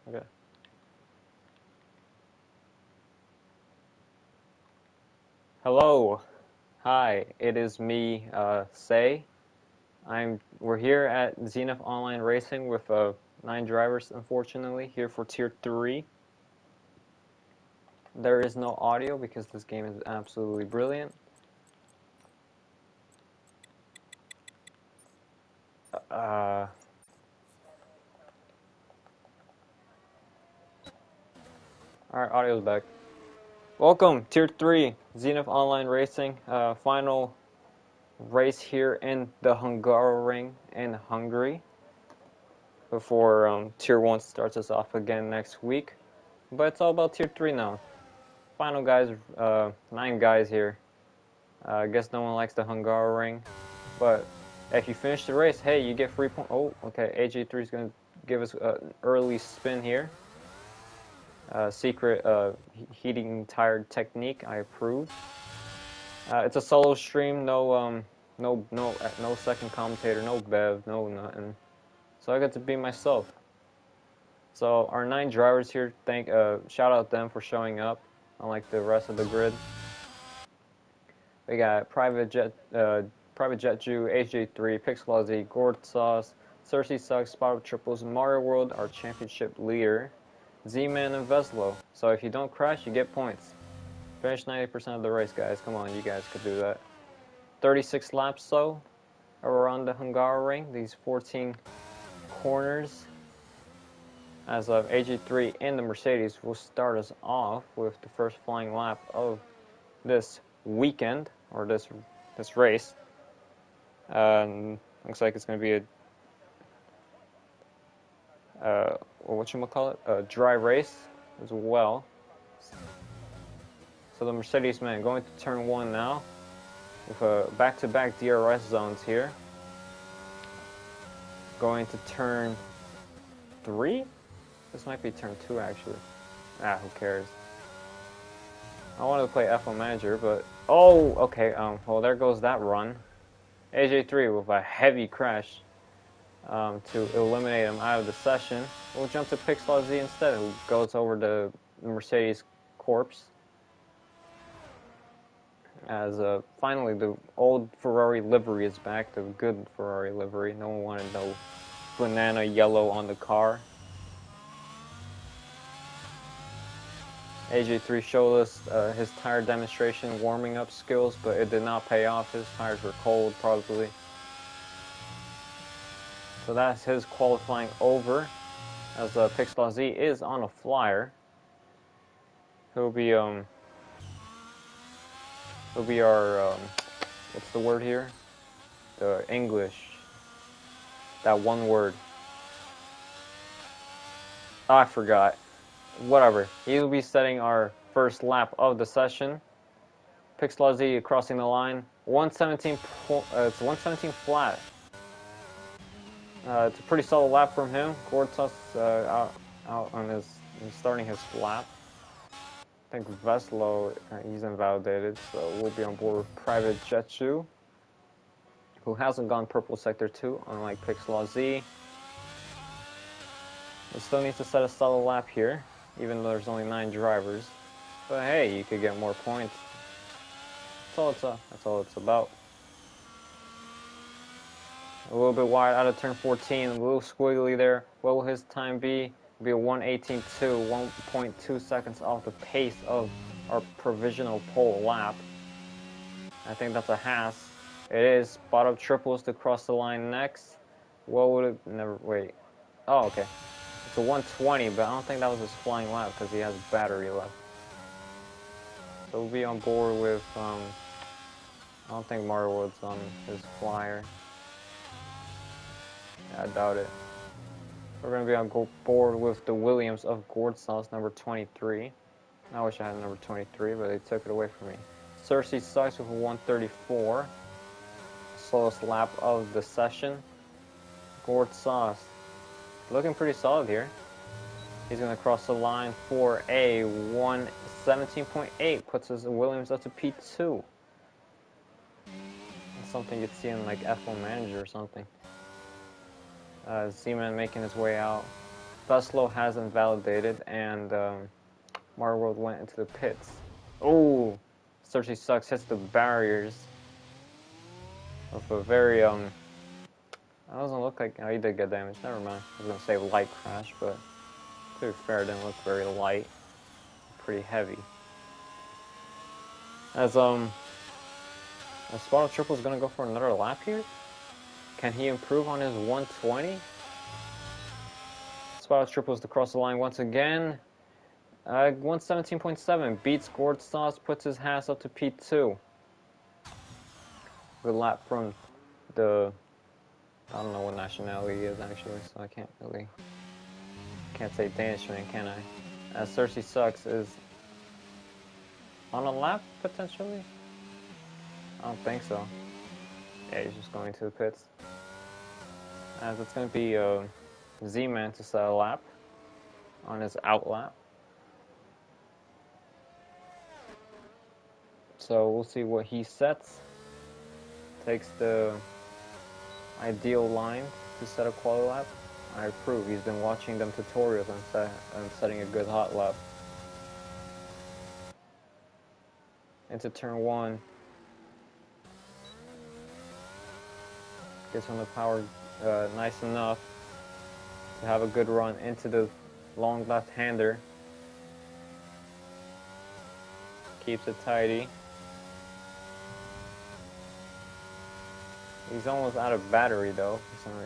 Okay. Hello. Hi. It is me, Say. We're here at Zenith Online Racing with 9 drivers, unfortunately, here for Tier 3. There is no audio because this game is absolutely brilliant. Alright, audio's back. Welcome, Tier 3, Zenith Online Racing. Final race here in the Hungaroring in Hungary before Tier 1 starts us off again next week. But it's all about Tier 3 now. Final guys, 9 guys here. I guess no one likes the Hungaroring, but if you finish the race, hey, you get free points. Oh, okay, AJ3 is going to give us an early spin here. Secret heating tire technique, I approve. It's a solo stream, no second commentator, no Bev, no nothing. So I get to be myself. So our 9 drivers here, shout out them for showing up, unlike the rest of the grid. We got Private Jet Jew, AJ3, Pixelazi, Gord Sauce, Cersei Sucks, Spot of Triples, Mario World, our championship leader, Z-Man, and Veslo. So if you don't crash, you get points. Finish 90% of the race, guys. Come on, you guys could do that. 36 laps, so, around the Hungaroring, these 14 corners. As of AG3 in the Mercedes will start us off with the first flying lap of this weekend, or this race. Looks like it's going to be a a dry race as well. So the Mercedes man going to turn 1 now with back-to-back DRS zones here. Going to turn 3? This might be turn 2 actually. Who cares? I wanted to play F1 Manager, but oh, okay. Well, there goes that run. AJ3 with a heavy crash to eliminate him out of the session. We'll jump to Pixel Z instead, who goes over the Mercedes corpse. As finally the old Ferrari livery is back, the good Ferrari livery. No one wanted no banana yellow on the car. AJ3 showed us his tire demonstration warming up skills, but it did not pay off. His tires were cold, probably. So that's his qualifying over, as Pixel Z is on a flyer. He'll be our what's the word here? The English. That one word. Oh, I forgot. Whatever. He'll be setting our first lap of the session. Pixelazi crossing the line. 117. It's 117 flat. It's a pretty solid lap from him. Gortas out on starting his lap. I think Veslo, he's invalidated, so we'll be on board with Private Jetsu, who hasn't gone purple sector 2, unlike Pixelazi. He still needs to set a solid lap here, even though there's only 9 drivers. But hey, you could get more points. That's all it's about. A little bit wide out of turn 14, a little squiggly there. What will his time be? It'll be a 1:18.2, 1.2 seconds off the pace of our provisional pole lap. I think that's a Haas. It is. Spot up triples to cross the line next. What would it? Never. Wait. Oh, okay. It's a 120, but I don't think that was his flying lap because he has battery left. So we'll be on board with. I don't think Mario World's on his flyer. I doubt it. We're going to be on board with the Williams of Gourd Sauce, number 23. I wish I had number 23, but they took it away from me. Cersei Sucks with a 134. Slowest lap of the session. Gourd Sauce. Looking pretty solid here. He's going to cross the line for a 117.8. Puts his Williams up to P2. That's something you'd see in like F1 Manager or something. Z-Man making his way out. Veslo has invalidated, and Mario World went into the pits. Oh, Cersei Sucks hits the barriers with a very that doesn't look like. Oh, he did get damage. Never mind. I was gonna say light crash, but to be fair, it didn't look very light. Pretty heavy. As Spotted Triple is gonna go for another lap here. Can he improve on his 120? Spotted Triple is to cross the line once again. 117.7 beats Gord Sauce, puts his Haas up to P2. Good lap from the. I don't know what nationality he is actually, so I can't say Danishman, can I? As Cersei Sucks is on a lap potentially. I don't think so. Yeah, he's just going to the pits. As it's going to be Z-Man to set a lap on his out lap. So we'll see what he sets. Takes the ideal line to set a quali lap. I approve. He's been watching them tutorials on setting a good hot lap. Into turn 1. Gets on the power nice enough to have a good run into the long left-hander. Keeps it tidy. He's almost out of battery though.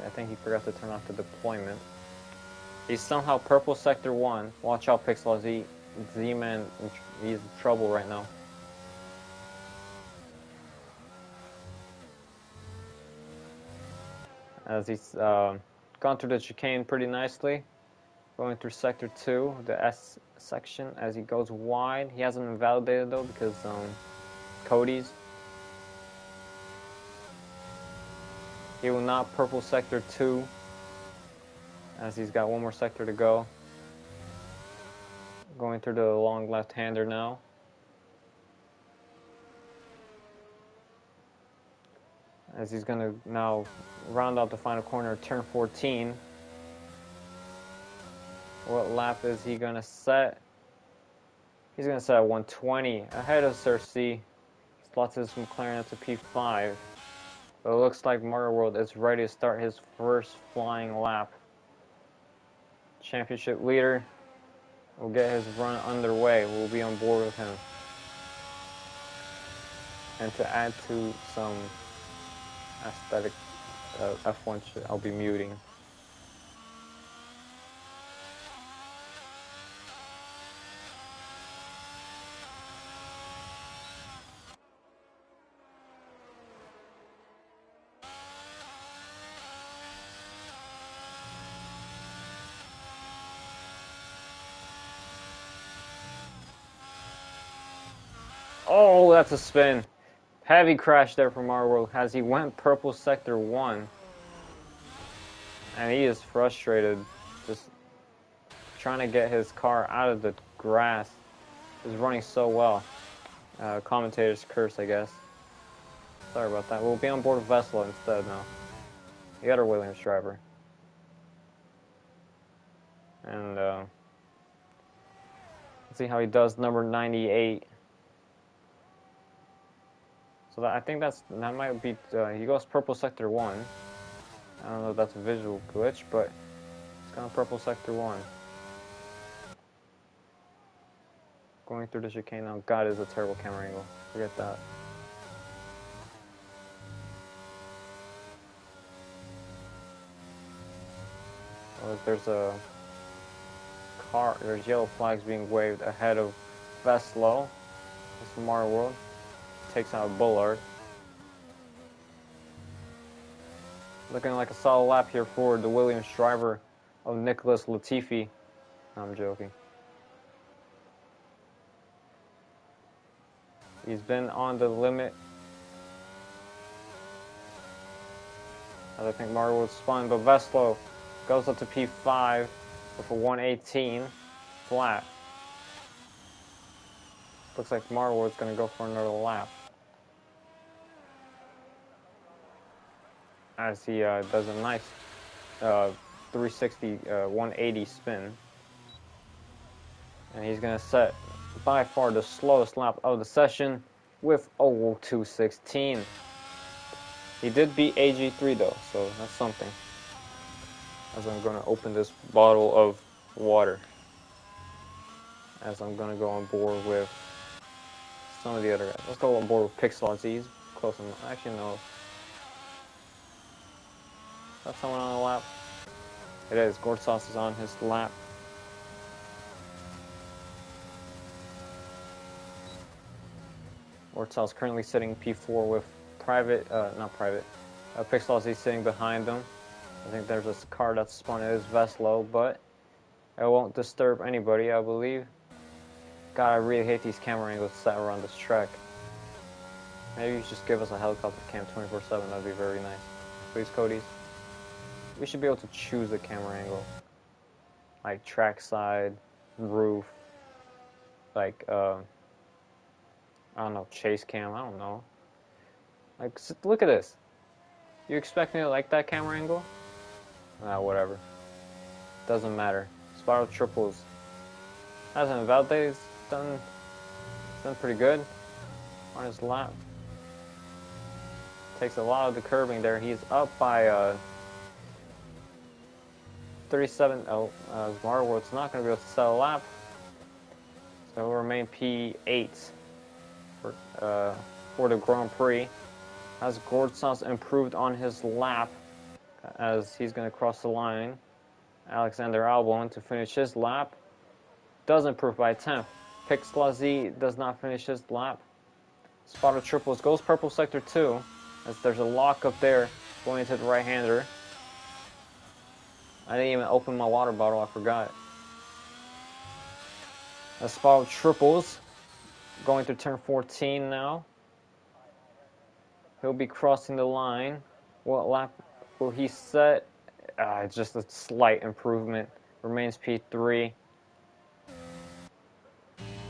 I think he forgot to turn off the deployment. He's somehow purple sector 1. Watch out, Pixel. Z-Man, he's in trouble right now. As he's gone through the chicane pretty nicely. Going through sector 2, the S section, as he goes wide. He hasn't invalidated though because Cody's. He will not purple sector 2, as he's got one more sector to go. Going through the long left-hander now. As he's going to now round out the final corner of turn 14. What lap is he going to set? He's going to set 120 ahead of Cersei. Slots his McLaren up to P5. But it looks like Mario World is ready to start his first flying lap. Championship leader will get his run underway. We'll be on board with him. And to add to some aesthetic F1 shit, I'll be muting. Oh, that's a spin. Heavy crash there from Mario World as he went purple sector 1. And he is frustrated, just trying to get his car out of the grass. He's running so well. Commentator's curse, I guess. Sorry about that. We'll be on board with Vesla instead now. The other Williams driver. And let's see how he does number 98. So I think that might be, he goes purple sector 1. I don't know if that's a visual glitch, but it's going purple sector 1. Going through the chicane now. God, is a terrible camera angle. Forget that. Oh, there's a car, there's yellow flags being waved ahead of Veslo. It's Mario World. Takes out a Bullard. Looking like a solid lap here for the Williams driver of Nicholas Latifi. I'm joking. He's been on the limit. I think Mario was spun, but Veslo goes up to P5 with a 118 flat. Looks like Mario is going to go for another lap. As he does a nice 360, 180 spin. And he's going to set by far the slowest lap of the session with 0.216. He did beat AG3 though, so that's something. As I'm going to open this bottle of water. As I'm going to go on board with some of the other guys. Let's go on board with Pixel Z. Close enough. Actually, no. Is that someone on the lap? It is. Gortsas is on his lap. Gortsas currently sitting P4 with Pixel Z sitting behind them. I think there's a car that's spun in his Veslo, but it won't disturb anybody, I believe. God, I really hate these camera angles set around this track. Maybe you just give us a helicopter cam 24/7, that'd be very nice. Please, Cody's. We should be able to choose a camera angle. Like trackside, roof, like, I don't know, chase cam, I don't know. Like, look at this. You expect me to like that camera angle? Whatever. Doesn't matter. Spiral triples. Hasn't invalidated. He's done pretty good on his lap. Takes a lot of the curbing there. He's up by 37. Oh, Marwood's not going to be able to set a lap. So he'll remain P8 for the Grand Prix. As Gortsas improved on his lap, as he's going to cross the line. Alexander Albon to finish his lap. Does improve by 10th. Pixel does not finish his lap. Spotter triples goes purple sector 2, as there's a lock up there going into the right-hander. I didn't even open my water bottle, I forgot. As Spotter triples going through turn 14 now. He'll be crossing the line. What lap will he set? Just a slight improvement. Remains P3.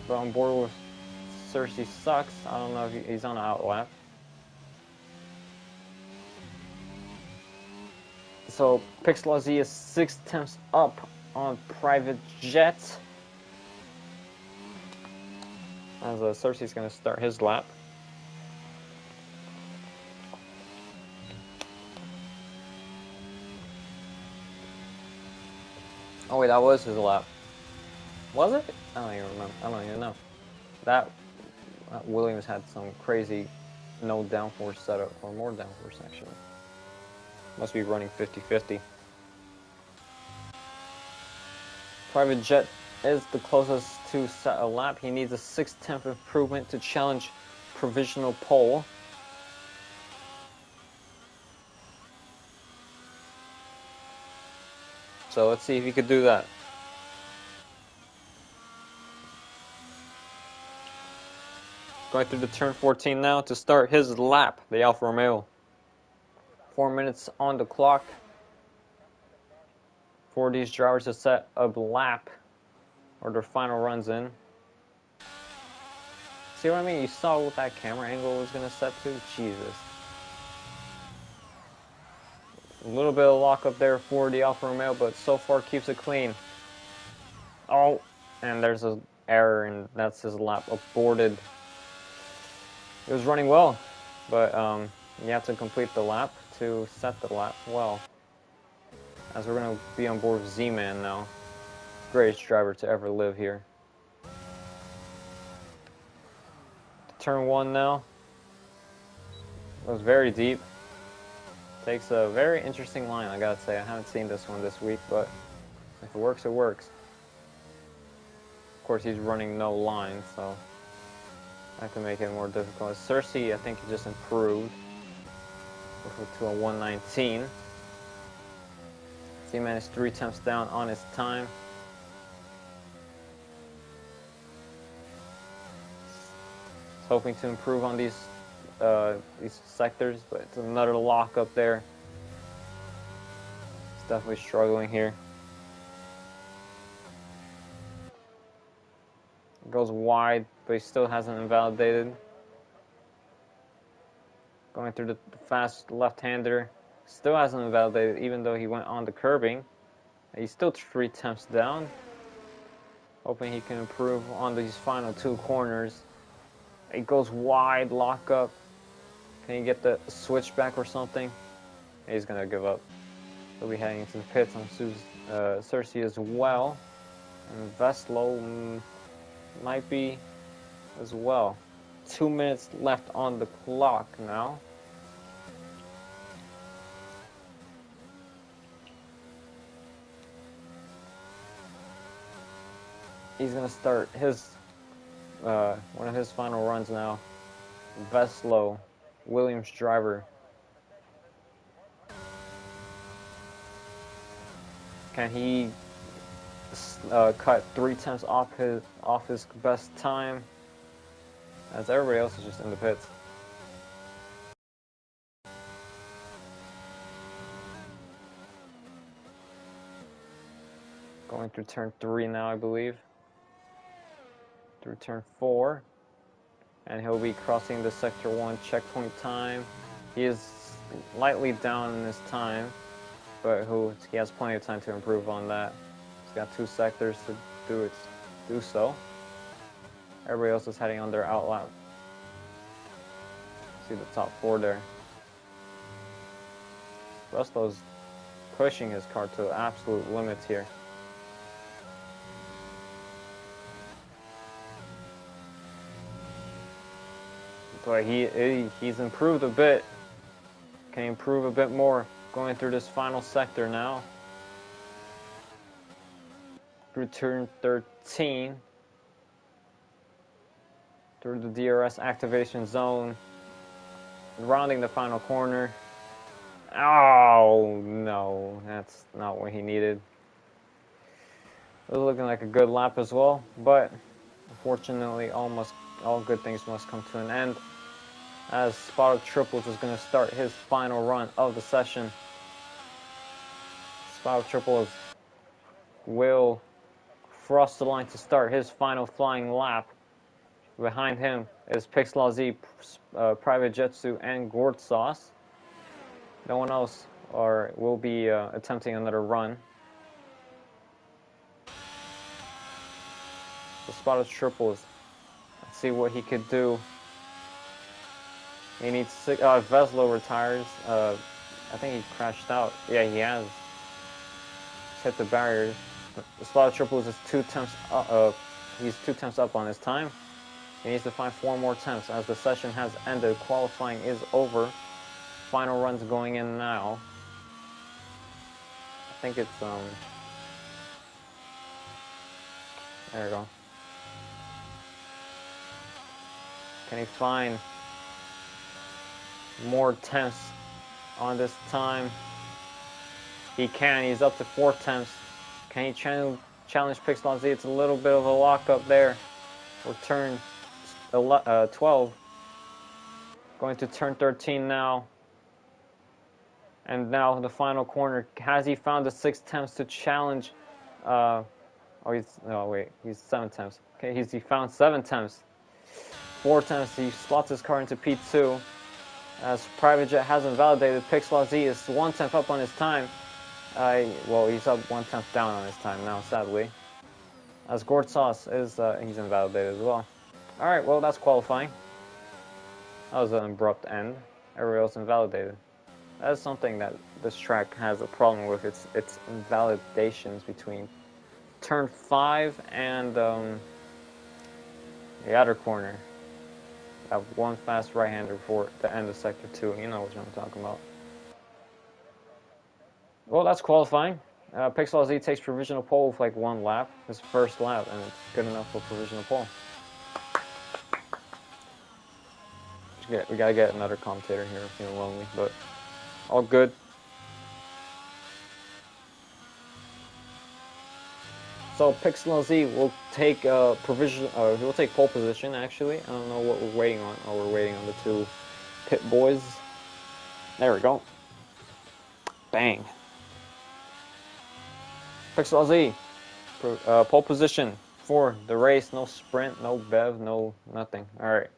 But on board with Cersei sucks. I don't know if he's on an out lap. So Pixel Z is 6/10 up on Private Jet. As Cersei's going to start his lap. Oh wait, that was his lap. Was it? I don't even remember. I don't even know. That Williams had some crazy no downforce setup, or more downforce actually. Must be running 50-50. Private Jet is the closest to set a lap. He needs a 6/10 improvement to challenge provisional pole. So let's see if he could do that. Going through the turn 14 now to start his lap, the Alfa Romeo. 4 minutes on the clock for these drivers to set a lap or their final runs in. See what I mean? You saw what that camera angle was going to set to? Jesus. A little bit of lock up there for the Alfa Romeo, but so far keeps it clean. Oh, and there's an error, and that's his lap aborted. It was running well, but you have to complete the lap to set the lap well. As we're going to be on board with Z-Man now. Greatest driver to ever live here. Turn 1 now. It was very deep. Takes a very interesting line, I gotta say. I haven't seen this one this week, but if it works, it works. Of course, he's running no line, so that can make it more difficult. Cersei, I think, he just improved to a 119. Z-Man is 3/10 down on his time. He's hoping to improve on these sectors, but it's another lock up there. He's definitely struggling here. Goes wide, but he still hasn't invalidated. Going through the fast left-hander. Still hasn't invalidated, even though he went on the curbing. He's still 3 tenths down. Hoping he can improve on these final 2 corners. He goes wide, lock up. Can he get the switchback or something? He's gonna give up. He'll be heading into the pits on Cersei as well. And Veslo might be as well. 2 minutes left on the clock now. He's gonna start his one of his final runs now. Veslo, Williams driver. Can he cut 3 tenths off his best time? As everybody else is just in the pits. Going through turn 3 now, I believe. Through turn 4. And he'll be crossing the sector 1 checkpoint time. He is lightly down in his time, but he has plenty of time to improve on that. He's got 2 sectors to do so. Everybody else is heading on their outlap. See the top 4 there. Rusto's pushing his car to absolute limits here. But he's improved a bit. Can he improve a bit more going through this final sector now? Through turn 13. Through the DRS activation zone. Rounding the final corner. Oh, no. That's not what he needed. It was looking like a good lap as well. But, unfortunately, all good things must come to an end. As Spotted Triples is going to start his final run of the session. Spotted Triples will cross the line to start his final flying lap. Behind him is Pixel Z, Private Jetsu, and Gourd Sauce. No one else will be attempting another run. The Spotted Triples. Let's see what he could do. He needs Veslo retires. I think he crashed out. Yeah, he has. He's hit the barriers. The Spotted Triples is 2 tenths. He's 2 tenths up on his time. He needs to find 4 more tenths as the session has ended. Qualifying is over. Final runs going in now. I think it's there we go. Can he find more tenths on this time? He can. He's up to 4 tenths. Can he challenge Pixel Z? It's a little bit of a lockup there. We're turn 12. Going to turn 13 now. And now the final corner. Has he found the 6 tenths to challenge? He's 7 tenths. Okay, he found 7 tenths. 4 tenths. He slots his car into P2. As Private Jet hasn't validated, Pixel Z is 1 tenth up on his time. He's up 1 tenth down on his time now, sadly. As Gourd Sauce is, he's invalidated as well. Alright, well, that's qualifying. That was an abrupt end. Everybody else invalidated. That's something that this track has a problem with. It's invalidations between turn 5 and the outer corner. Have 1 fast right-hander before the end of sector 2. You know what I'm talking about. Well, that's qualifying. Pixel Z takes provisional pole with like 1 lap. His first lap, and it's good enough for provisional pole. We gotta get another commentator here. I'm feeling lonely, but all good. So Pixel Z will take he'll take pole position. Actually, I don't know what we're waiting on. Oh, we're waiting on the 2 pit boys. There we go. Bang. Pixel Z, pole position for the race. No sprint, no bev, no nothing. All right.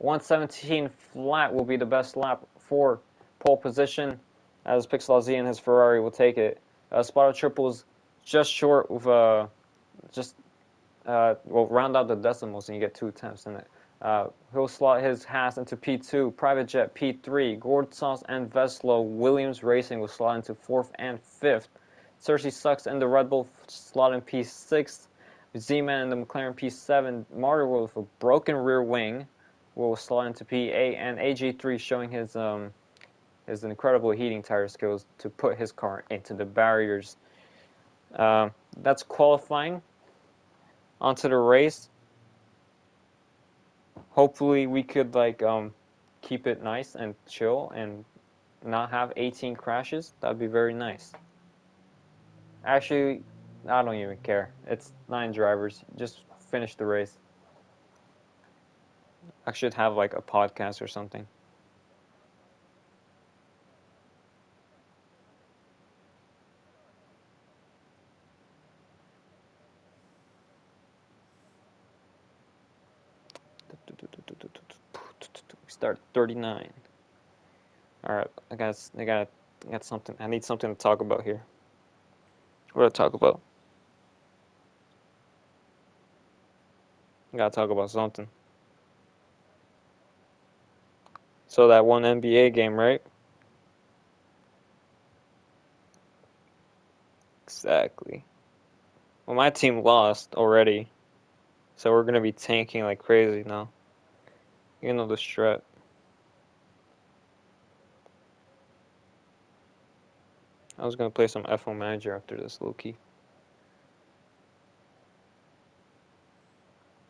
1:17 flat will be the best lap for pole position, as Pixel Z and his Ferrari will take it. Spotted Triples just short of well, round out the decimals and you get 2 tenths in it. He'll slot his Haas into P2, Private Jet P3, Gordsauce and Veslo Williams Racing will slot into 4th and 5th. Cersei Sucks in the Red Bull slot in P6, Z-Man in the McLaren P7, Martyr with a broken rear wing will slot into P8, and AG3 showing his incredible heating tire skills to put his car into the barriers. That's qualifying. Onto the race. Hopefully we could keep it nice and chill and not have 18 crashes. That'd be very nice. Actually, I don't even care. It's 9 drivers. Just finish the race. I should have like a podcast or something. We start 39. All right, I got something. I need something to talk about here. What do I talk about? I gotta talk about something. So that one NBA game, right? Exactly. Well, my team lost already, so we're gonna be tanking like crazy now. You know the strat. I was gonna play some F1 Manager after this, low key.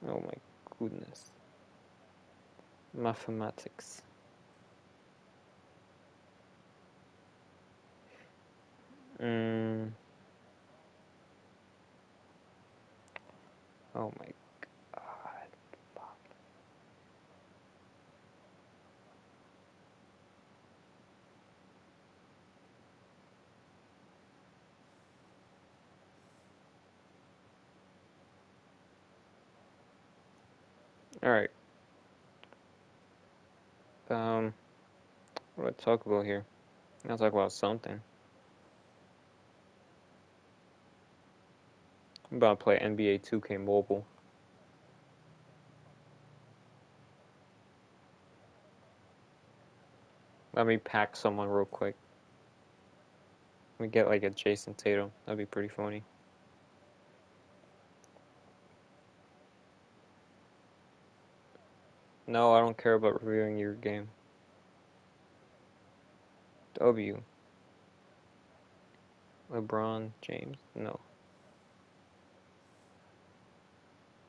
Oh my goodness. Mathematics. Mm. Oh my god. Alright. What do I talk about here? I'll talk about something. I'm about to play NBA 2K Mobile. Let me pack someone real quick. Let me get like a Jason Tatum. That'd be pretty funny. No, I don't care about reviewing your game. W. LeBron James? No.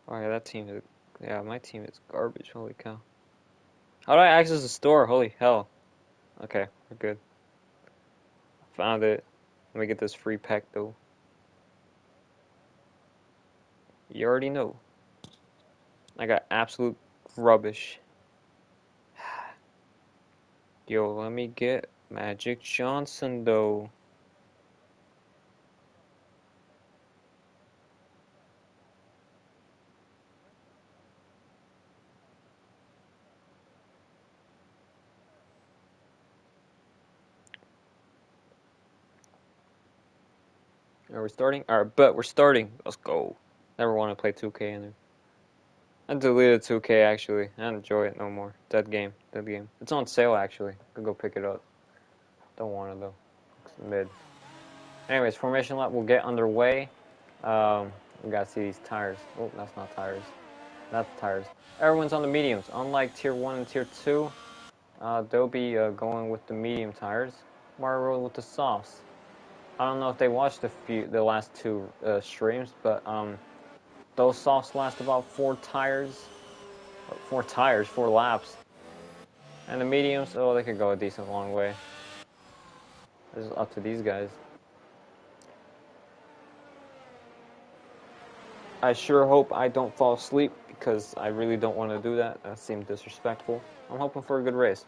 Oh yeah, that team is... Yeah, my team is garbage. Holy cow. How do I access the store? Holy hell. Okay, we're good. Found it. Let me get this free pack though. You already know. I got absolute rubbish. Yo, let me get Magic Johnson though. Are we starting? Alright, but we're starting. Let's go. Never want to play 2K in there. I deleted 2K actually. I don't enjoy it no more. Dead game. Dead game. It's on sale actually. Could go pick it up. Don't want it though. It's mid. Anyways, formation lap will get underway. We gotta see these tires. Oh, that's not tires. That's tires. Everyone's on the mediums. Unlike tier 1 and tier 2, they'll be going with the medium tires. Mario with the softs. I don't know if they watched the last 2 streams, but those softs last about 4 laps. And the mediums, oh, they could go a decent long way. This is up to these guys. I sure hope I don't fall asleep because I really don't want to do that. That seemed disrespectful. I'm hoping for a good race.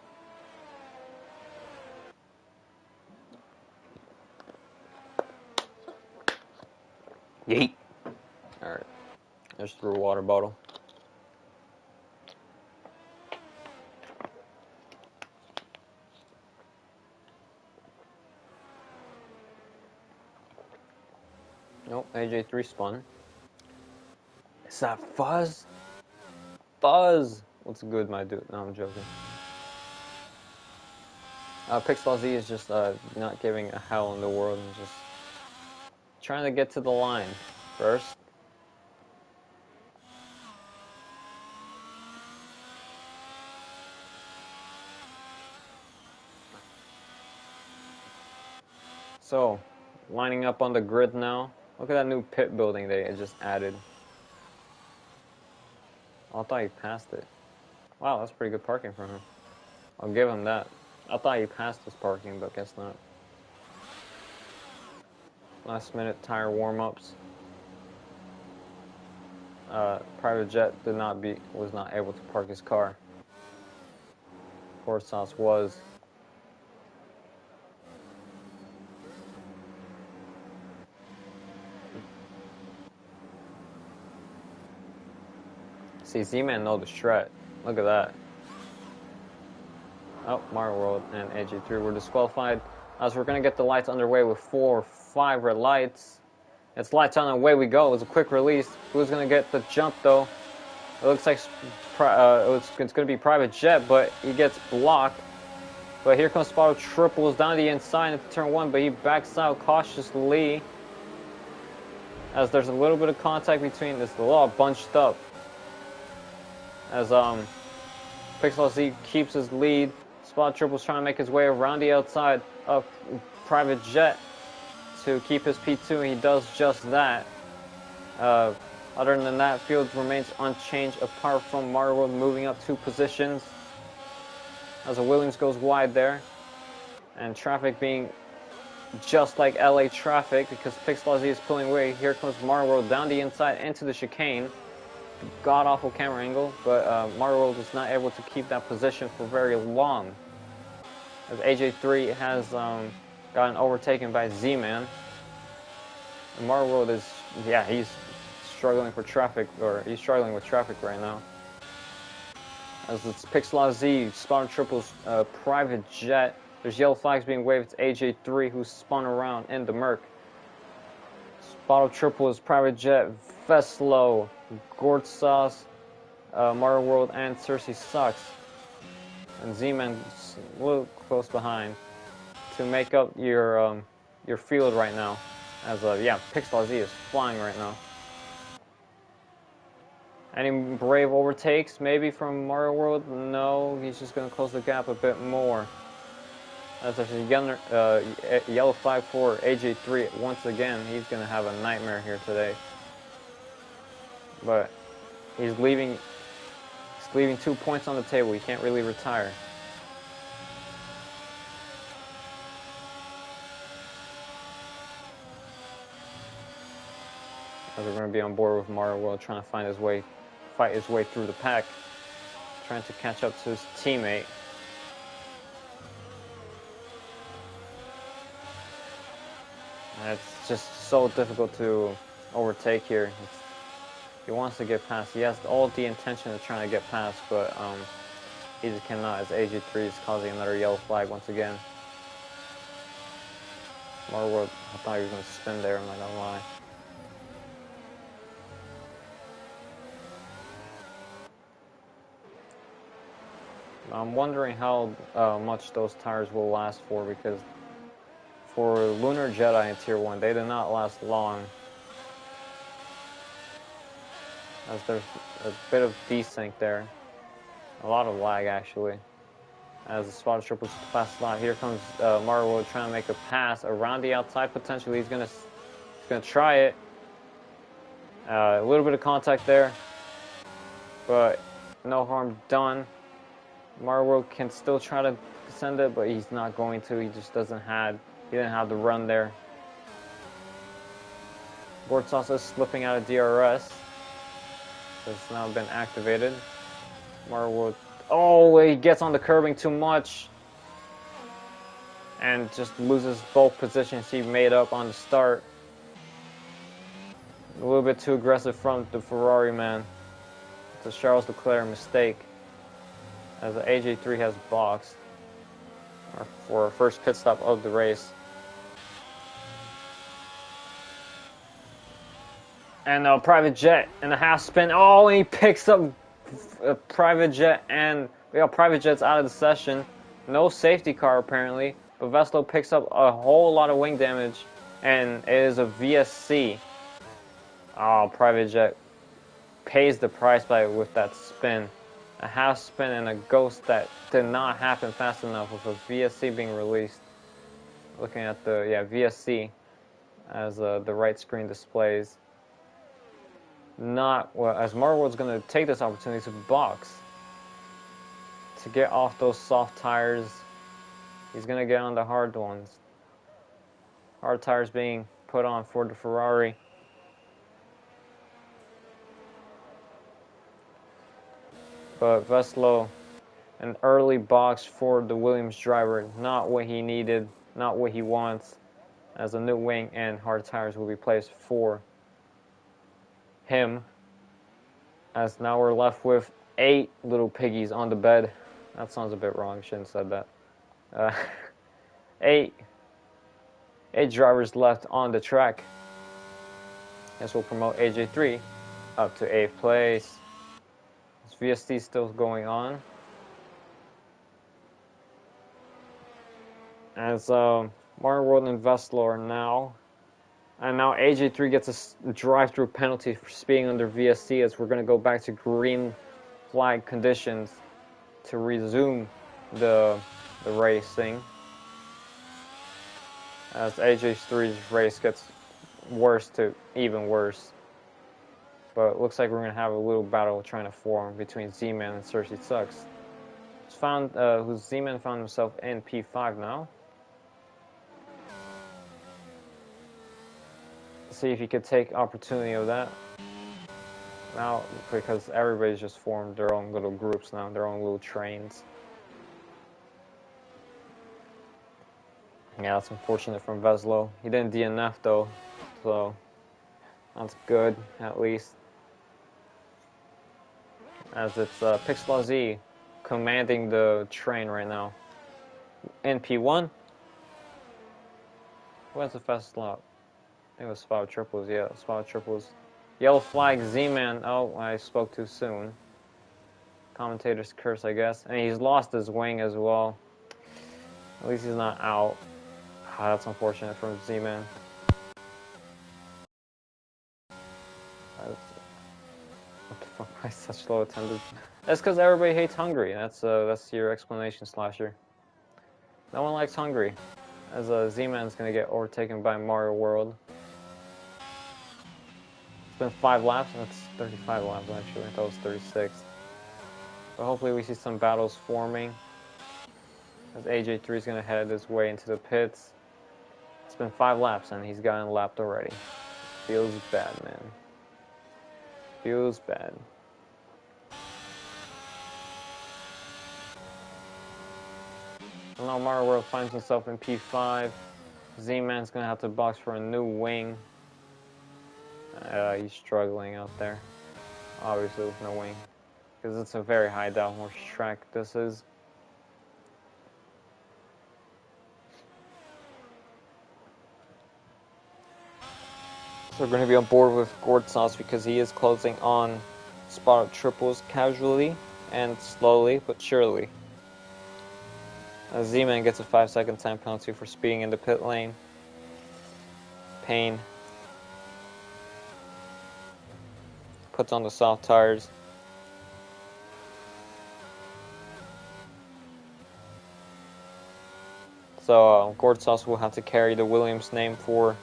Yeet. Alright. There's through a water bottle. Nope, AJ3 spun. Is that Fuzz? Fuzz! What's good, my dude? No, I'm joking. Pixel Z is just not giving a hell in the world and just trying to get to the line first. So, lining up on the grid now. Look at that new pit building they just added. Oh, I thought he passed it. Wow, that's pretty good parking for him. I'll give him that. I thought he passed his parking, but guess not. Last minute tire warm-ups. Private Jet was not able to park his car. Sauce was. See, Z-Man know the shred. Look at that. Oh, Mario World and AJ3 were disqualified. As we're going to get the lights underway with 4 or 5 red lights. It's lights on and away we go. It was a quick release. Who's going to get the jump, though? It looks like it's going to be Private Jet, but he gets blocked. But here comes Spotto Triples down the inside into turn 1, but he backs out cautiously. As there's a little bit of contact between this, a lot bunched up. As Pixel Z keeps his lead, Spot Triple's trying to make his way around the outside of Private Jet to keep his P2, and he does just that. Other than that, field remains unchanged apart from Mario World moving up 2 positions. As a Williams goes wide there, and traffic being just like LA traffic because Pixel Z is pulling away. Here comes Mario World down the inside into the chicane. God-awful camera angle, but Mario World was not able to keep that position for very long. As AJ3 has gotten overtaken by Z-Man. And Mario World is, yeah, he's struggling for traffic, or he's struggling with traffic right now. As it's Pixel Z, Spotto Triple's Private Jet. There's yellow flags being waved. It's AJ3 who spun around in the Merc. Spotto Triple's Private Jet, Veslo, Gord Sauce, Mario World, and Cersei Sucks. And Z-Man a little close behind to make up your field right now. As yeah, Pixel Z is flying right now. Any brave overtakes maybe from Mario World? No, he's just going to close the gap a bit more. As there's a yellow flag for AJ3 once again. He's going to have a nightmare here today. But he's leaving 2 points on the table. He can't really retire. As we're going to be on board with Mario World, trying to fight his way through the pack, trying to catch up to his teammate. And it's just so difficult to overtake here. He wants to get past. He has all the intention of trying to get past, but he just cannot, as AJ3 is causing another yellow flag once again. Mario World, I thought he was going to spin there, I'm not going to lie. I'm wondering how much those tires will last for, because for Lunar Jedi in Tier 1, they did not last long. As there's a bit of desync there. A lot of lag, actually. As the Spotto Triple's fast slot. Here comes Mario World trying to make a pass around the outside, potentially. He's gonna try it. A little bit of contact there. But no harm done. Mario World can still try to send it, but he's not going to. He just didn't have the run there. Gord Sauce is slipping out of DRS. It's now been activated. Mario World. Oh, he gets on the curbing too much. And just loses both positions he made up on the start. A little bit too aggressive from the Ferrari man. It's a Charles Leclerc mistake. As the AJ3 has boxed for our first pit stop of the race. And a private jet and a half spin. Oh, and he picks up a private jet, and we got private jets out of the session. No safety car apparently, but Veslo picks up a whole lot of wing damage, and it is a VSC. Oh, private jet pays the price with that spin. A half spin and a ghost that did not happen fast enough with a VSC being released. Looking at the VSC as the right screen displays. Not well, as Mario World's going to take this opportunity to box to get off those soft tires. He's going to get on the hard ones. Hard tires being put on for the Ferrari. But Veslo, an early box for the Williams driver, not what he needed, not what he wants, as a new wing and hard tires will be placed for him. As now we're left with 8 little piggies on the bed. That sounds a bit wrong, shouldn't have said that. 8 drivers left on the track. This will promote AJ3 up to 8th place. This VST still going on. As Mario World and Veslo are now. And now AJ3 gets a drive-through penalty for speeding under VST, as we're going to go back to green flag conditions to resume the racing. As AJ3's race gets worse to even worse. But it looks like we're going to have a little battle trying to form between Z-Man and Cersei Sucks. Z-Man found himself in P5 now. See if he could take opportunity of that now, because everybody's just formed their own little groups now, their own little trains. Yeah, that's unfortunate from Veslo. He didn't DNF though, so that's good at least. As it's Pixel Z commanding the train right now. In P1, who has the fastest lap? I think it was Spot Triples, yeah, Spot Triples. Yellow flag, Z-Man. Oh, I spoke too soon. Commentator's curse, I guess. And he's lost his wing as well. At least he's not out. Ah, that's unfortunate from Z-Man. What the fuck, why such low attendance? That's because everybody hates Hungary. That's your explanation, Slasher. No one likes Hungary. As Z-Man's gonna get overtaken by Mario World. It's been 5 laps, and it's 35 laps actually. I thought it was 36. But hopefully we see some battles forming. As AJ3 is gonna head his way into the pits. It's been 5 laps and he's gotten lapped already. Feels bad, man. Feels bad. And now Mario World finds himself in P5. Z-Man's gonna have to box for a new wing. He's struggling out there. Obviously with no wing. Because it's a very high downforce track this is. So we're going to be on board with Gord Sauce because he is closing on Spot Triples casually and slowly but surely. Z-Man gets a 5-second time penalty for speeding in the pit lane. Pain. Puts on the soft tires. So Gord Sauce will have to carry the Williams name for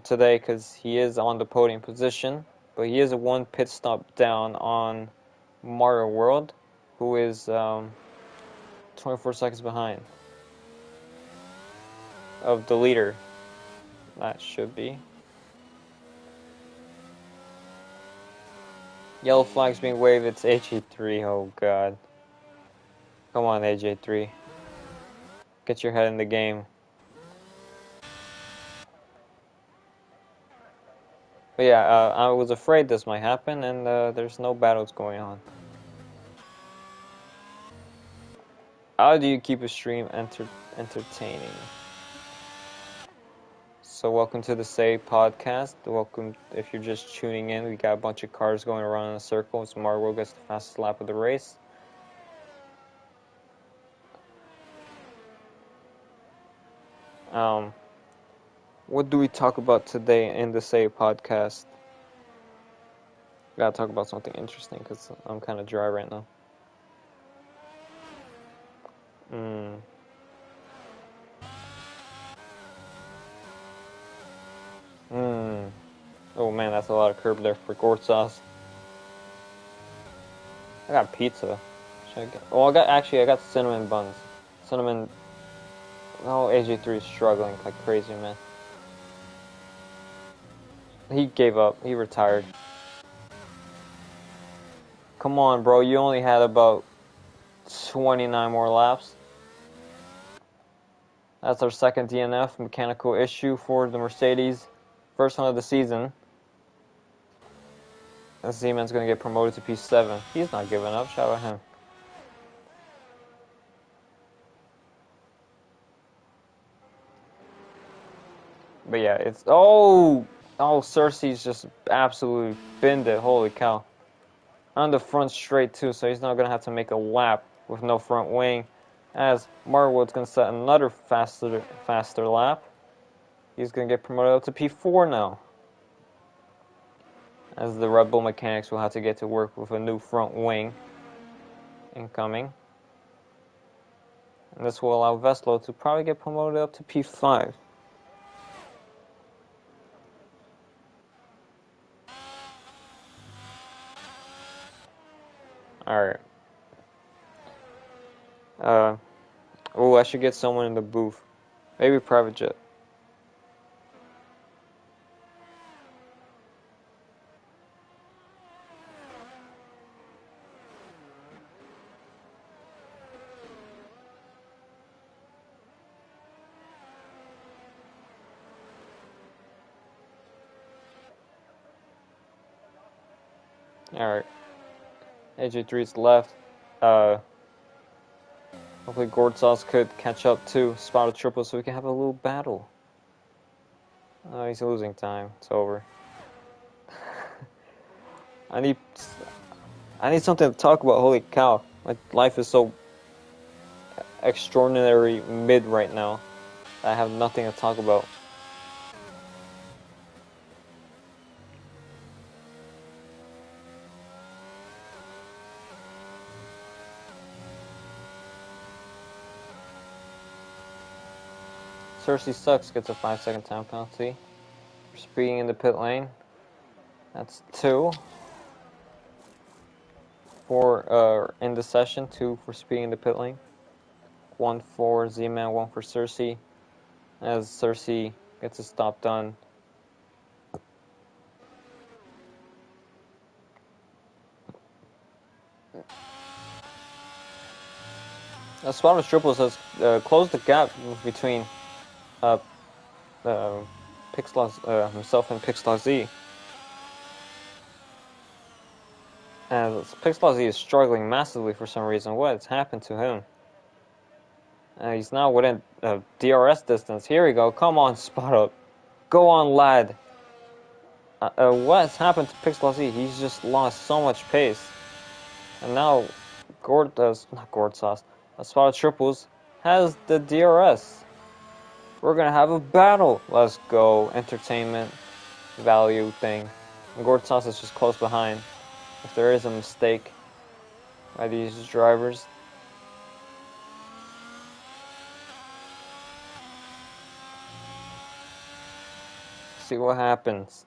today because he is on the podium position, but he is a 1 pit stop down on Mario World, who is 24 seconds behind of the leader. That should be. Yellow flag's being waved. It's AJ3. Oh god. Come on, AJ3. Get your head in the game. But yeah, I was afraid this might happen, and there's no battles going on. How do you keep a stream entertaining? So welcome to the Say podcast. Welcome if you're just tuning in. We got a bunch of cars going around in a circle. It's Margot gets the fastest lap of the race. What do we talk about today in the Say podcast? Gotta talk about something interesting because I'm kind of dry right now. Oh man, that's a lot of curb there for gourd sauce. I got pizza. Should I get? Well, I got cinnamon buns. Cinnamon. Oh, AJ3 is struggling like crazy, man. He gave up. He retired. Come on, bro. You only had about 29 more laps. That's our second DNF mechanical issue for the Mercedes. First one of the season. And Z-Man's going to get promoted to P7. He's not giving up. Shout out him. But yeah, it's... Oh, Cersei's just absolutely binned it. Holy cow. On the front straight, too, so he's not going to have to make a lap with no front wing. As Marwood's going to set another faster lap. He's going to get promoted up to P4 now. As the Red Bull mechanics will have to get to work with a new front wing incoming. And this will allow Veslo to probably get promoted up to P5. Alright. Oh, I should get someone in the booth. Maybe private jet. Alright. AJ3's left. Hopefully Gourd Sauce could catch up to Spotted Triple so we can have a little battle. Oh, he's losing time. It's over. I need something to talk about. Holy cow. My life is so extraordinary mid right now. I have nothing to talk about. Cersei sucks, gets a 5-second time penalty for speeding in the pit lane. That's 2 for in the session, 2 for speeding in the pit lane. 1 for Z-Man, 1 for Cersei. As Cersei gets a stop done. Spotted Triples has closed the gap between himself and Pixlar Z. As Pixlar Z is struggling massively for some reason. What has happened to him? He's now within DRS distance. Here we go. Come on, Spot Up. Go on, lad. What has happened to Pixlar Z? He's just lost so much pace. And now, Spotted Triples has the DRS. We're gonna have a battle. Let's go. Entertainment value thing. And Gourd Sauce is just close behind. If there is a mistake by these drivers. See what happens.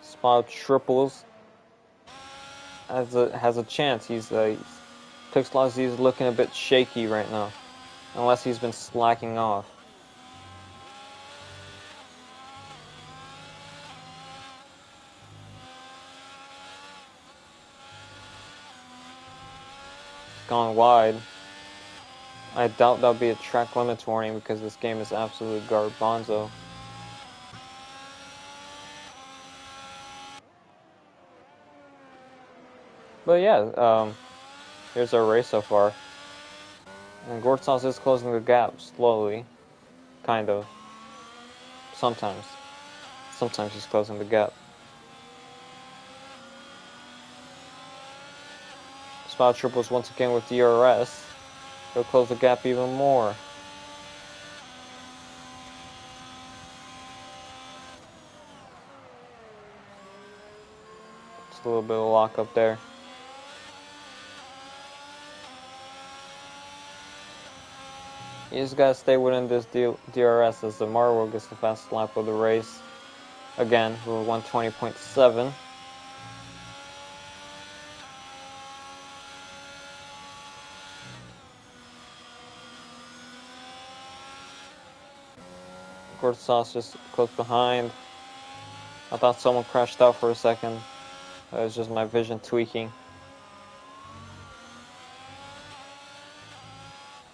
Spot Triples has a chance. Pixlar Z is looking a bit shaky right now. Unless he's been slacking off. It's gone wide. I doubt there'll be a track limits warning because this game is absolute garbanzo. But yeah, here's our race so far. And Gourd Sauce is closing the gap slowly. kind of. Sometimes. Sometimes he's closing the gap. Spot Triples once again with DRS. He'll close the gap even more. Just a little bit of lock up there. You just gotta stay within this DRS as the Marvel gets the fastest lap of the race. Again, with 120.7. Sauce just close behind. I thought someone crashed out for a second. It was just my vision tweaking.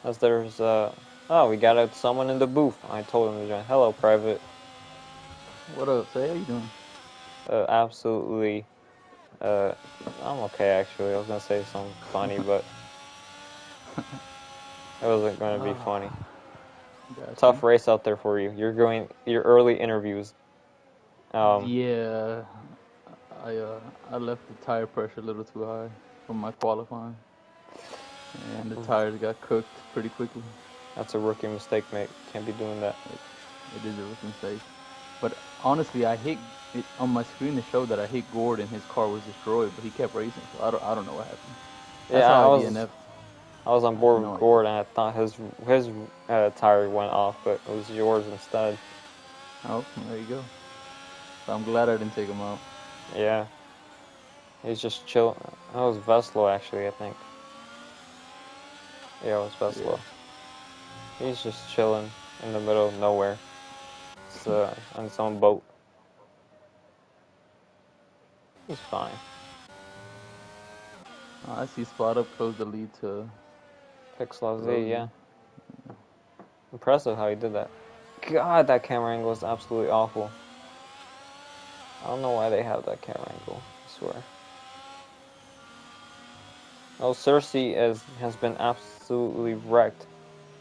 As there's, oh, we got someone in the booth. I told him to join. Hello, Private. What up, Say? How you doing? Absolutely. I'm okay, actually. I was gonna say something funny, but it wasn't gonna be funny. Tough race out there for you. You're going your early interviews. Yeah, I left the tire pressure a little too high from my qualifying, and the tires got cooked pretty quickly. That's a rookie mistake, mate. Can't be doing that. It is a rookie mistake. But honestly, I hit it on my screen. It showed that I hit Gord and his car was destroyed, but he kept racing. So I don't know what happened. That's how I DNF. I was on board with Gord, and I thought his tire went off, but it was yours instead. Oh, there you go. So I'm glad I didn't take him out. Yeah. He's just chill. That was Veslo, actually, I think. Yeah, it was Veslo. Yeah. He's just chilling in the middle of nowhere. It's on his own boat. He's fine. I see Spot Up close the lead to Pixel Z, yeah. Impressive how he did that. God, that camera angle is absolutely awful. I don't know why they have that camera angle, I swear. Oh, Cersei has been absolutely wrecked.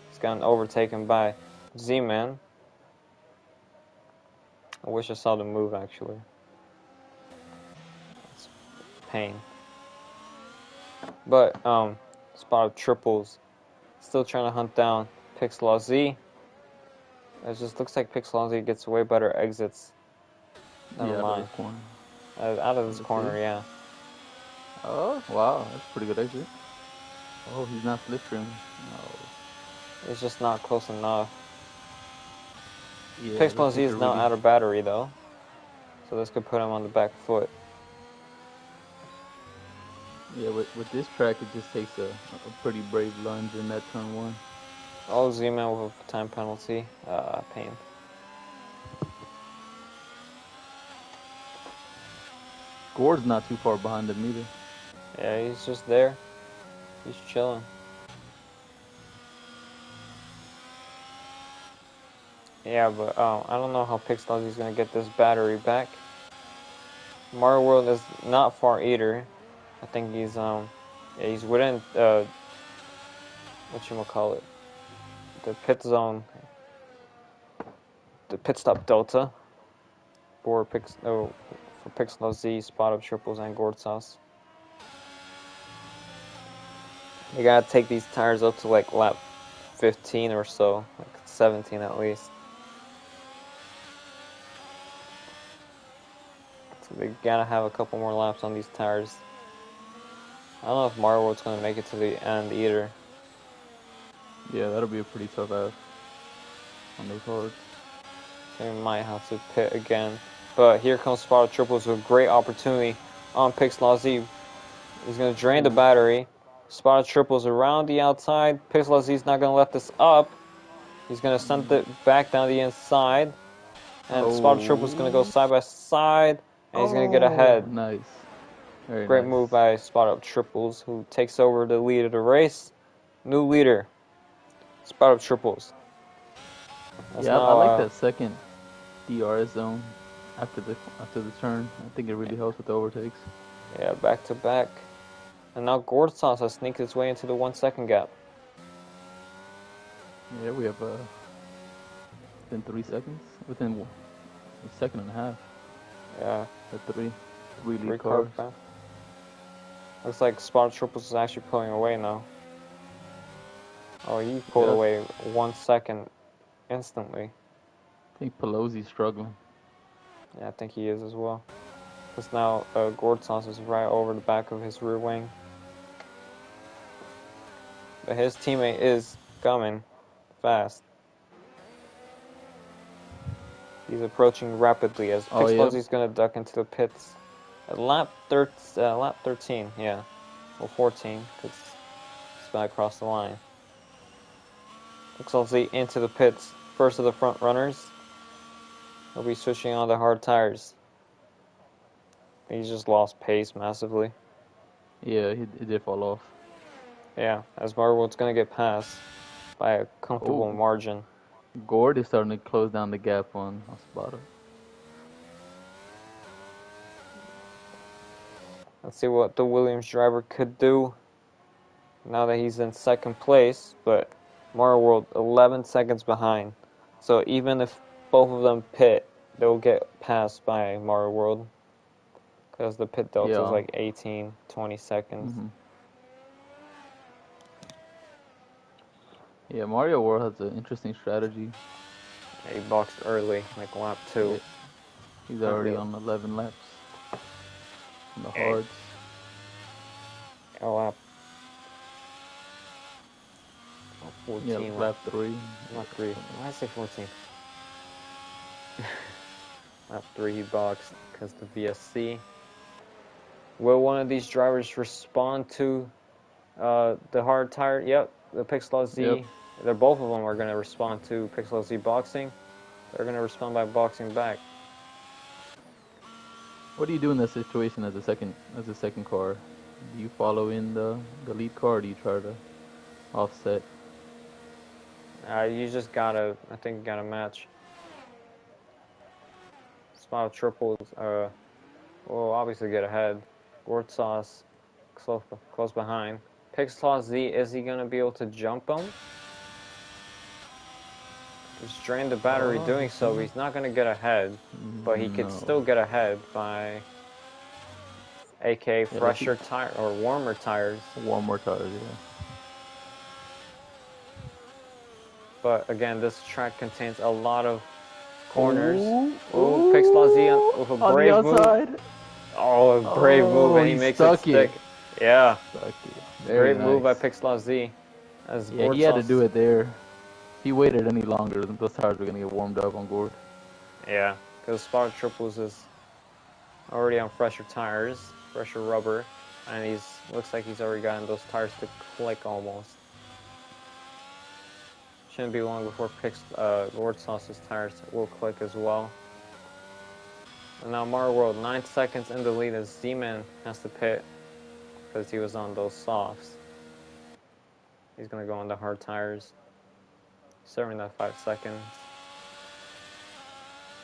He's gotten overtaken by Z-Man. I wish I saw the move, actually. It's pain. But, Spot of Triples. Still trying to hunt down Pixel Z. It just looks like Pixel Z gets way better exits. Never mind. Out of this corner, yeah. Oh, wow. That's a pretty good exit. Oh, he's not slipstreaming. No. It's just not close enough. Yeah, Pixel Z is now out of battery, though. So this could put him on the back foot. Yeah, with this track, it just takes a pretty brave lunge in that turn one. Oh, Z-Man with a time penalty. Pain. Gord's not too far behind him either. Yeah, he's just there. He's chilling. Yeah, but I don't know how Pixel is gonna get this battery back. Mario World is not far either. I think he's he's within whatchamacallit, the pit zone, the pit stop delta for Pixel Z, Spot of Triples, and Gord Sauce. You gotta take these tires up to like lap 15 or so, like 17 at least. So they gotta have a couple more laps on these tires. I don't know if Mario World's gonna make it to the end either. Yeah, that'll be a pretty tough ass on those hards. So we might have to pit again. But here comes Spot of Triples with a great opportunity on Pixel Z. He's gonna drain the battery. Spot of Triples around the outside. Pixel Z's not gonna let this up. He's gonna send it back down the inside. And Spot of Triples gonna go side by side. And he's gonna get ahead. Nice. Very Great nice. move by Spot of Triples, who takes over the lead of the race. New leader, Spot of Triples. Yeah, I like that second DRS zone after the turn. I think it really helps with the overtakes. Yeah, back to back. And now Gord Sauce has sneaked his way into the 1 second gap. Yeah, we have Within 3 seconds? Within a second and a half. Yeah. The three lead Three cars. cars back. Looks like Spot Triples is actually pulling away now. Oh, he pulled away 1 second instantly. I think Pelosi's struggling. Yeah, I think he is as well. Because now Gortsas is right over the back of his rear wing. But his teammate is coming fast. He's approaching rapidly as Pixelozzi's going to duck into the pits at lap 13, yeah. Well, 14, because he's going to cross the line. Pixelozzi into the pits, first of the front runners. He'll be switching on the hard tires. He's just lost pace massively. Yeah, he did fall off. Yeah, as Marwood's going to get past by a comfortable margin. Gord is starting to close down the gap on Spada. Let's see what the Williams driver could do now that he's in second place, but Mario World 11 seconds behind. So even if both of them pit, they'll get passed by Mario World because the pit delta is like 18, 20 seconds. Yeah, Mario World has an interesting strategy. Yeah, he boxed early, like lap 2. Yeah. He's already on 11 laps on the hards. Lap 14. Yeah, lap 3. Lap 3. Why did I say 14? Lap 3 he boxed because the VSC. Will one of these drivers respond to the hard tire? Yep, the Pixelozzi. Yep. They're both of them are going to respond to Pixelozzi boxing. They're going to respond by boxing back. What do you do in that situation as a second car? Do you follow in the lead car, or do you try to offset? You just gotta, I think, gotta match. Spot Triples will obviously get ahead. Gortsas close behind. Pixelozzi, is he gonna be able to jump him? He's drained the battery doing so, but he's not gonna get ahead. But he could still get ahead by aka fresher tire or warmer tires. Warmer tires, yeah. But again, this track contains a lot of corners. Ooh, Pixelozzi with a brave move. Oh, a brave move, and he makes it stick. Yeah. Great move by Pixelozzi. Yeah, he had to do it there. If he waited any longer, then those tires were going to get warmed up on Gord. Yeah, because Spot Triples is already on fresher tires, fresher rubber, and looks like he's already gotten those tires to click almost. Shouldn't be long before Gortsas's tires will click as well. And now Mario World 9 seconds in the lead as Z-Man has to pit because he was on those softs. He's going to go on the hard tires, serving that 5 seconds.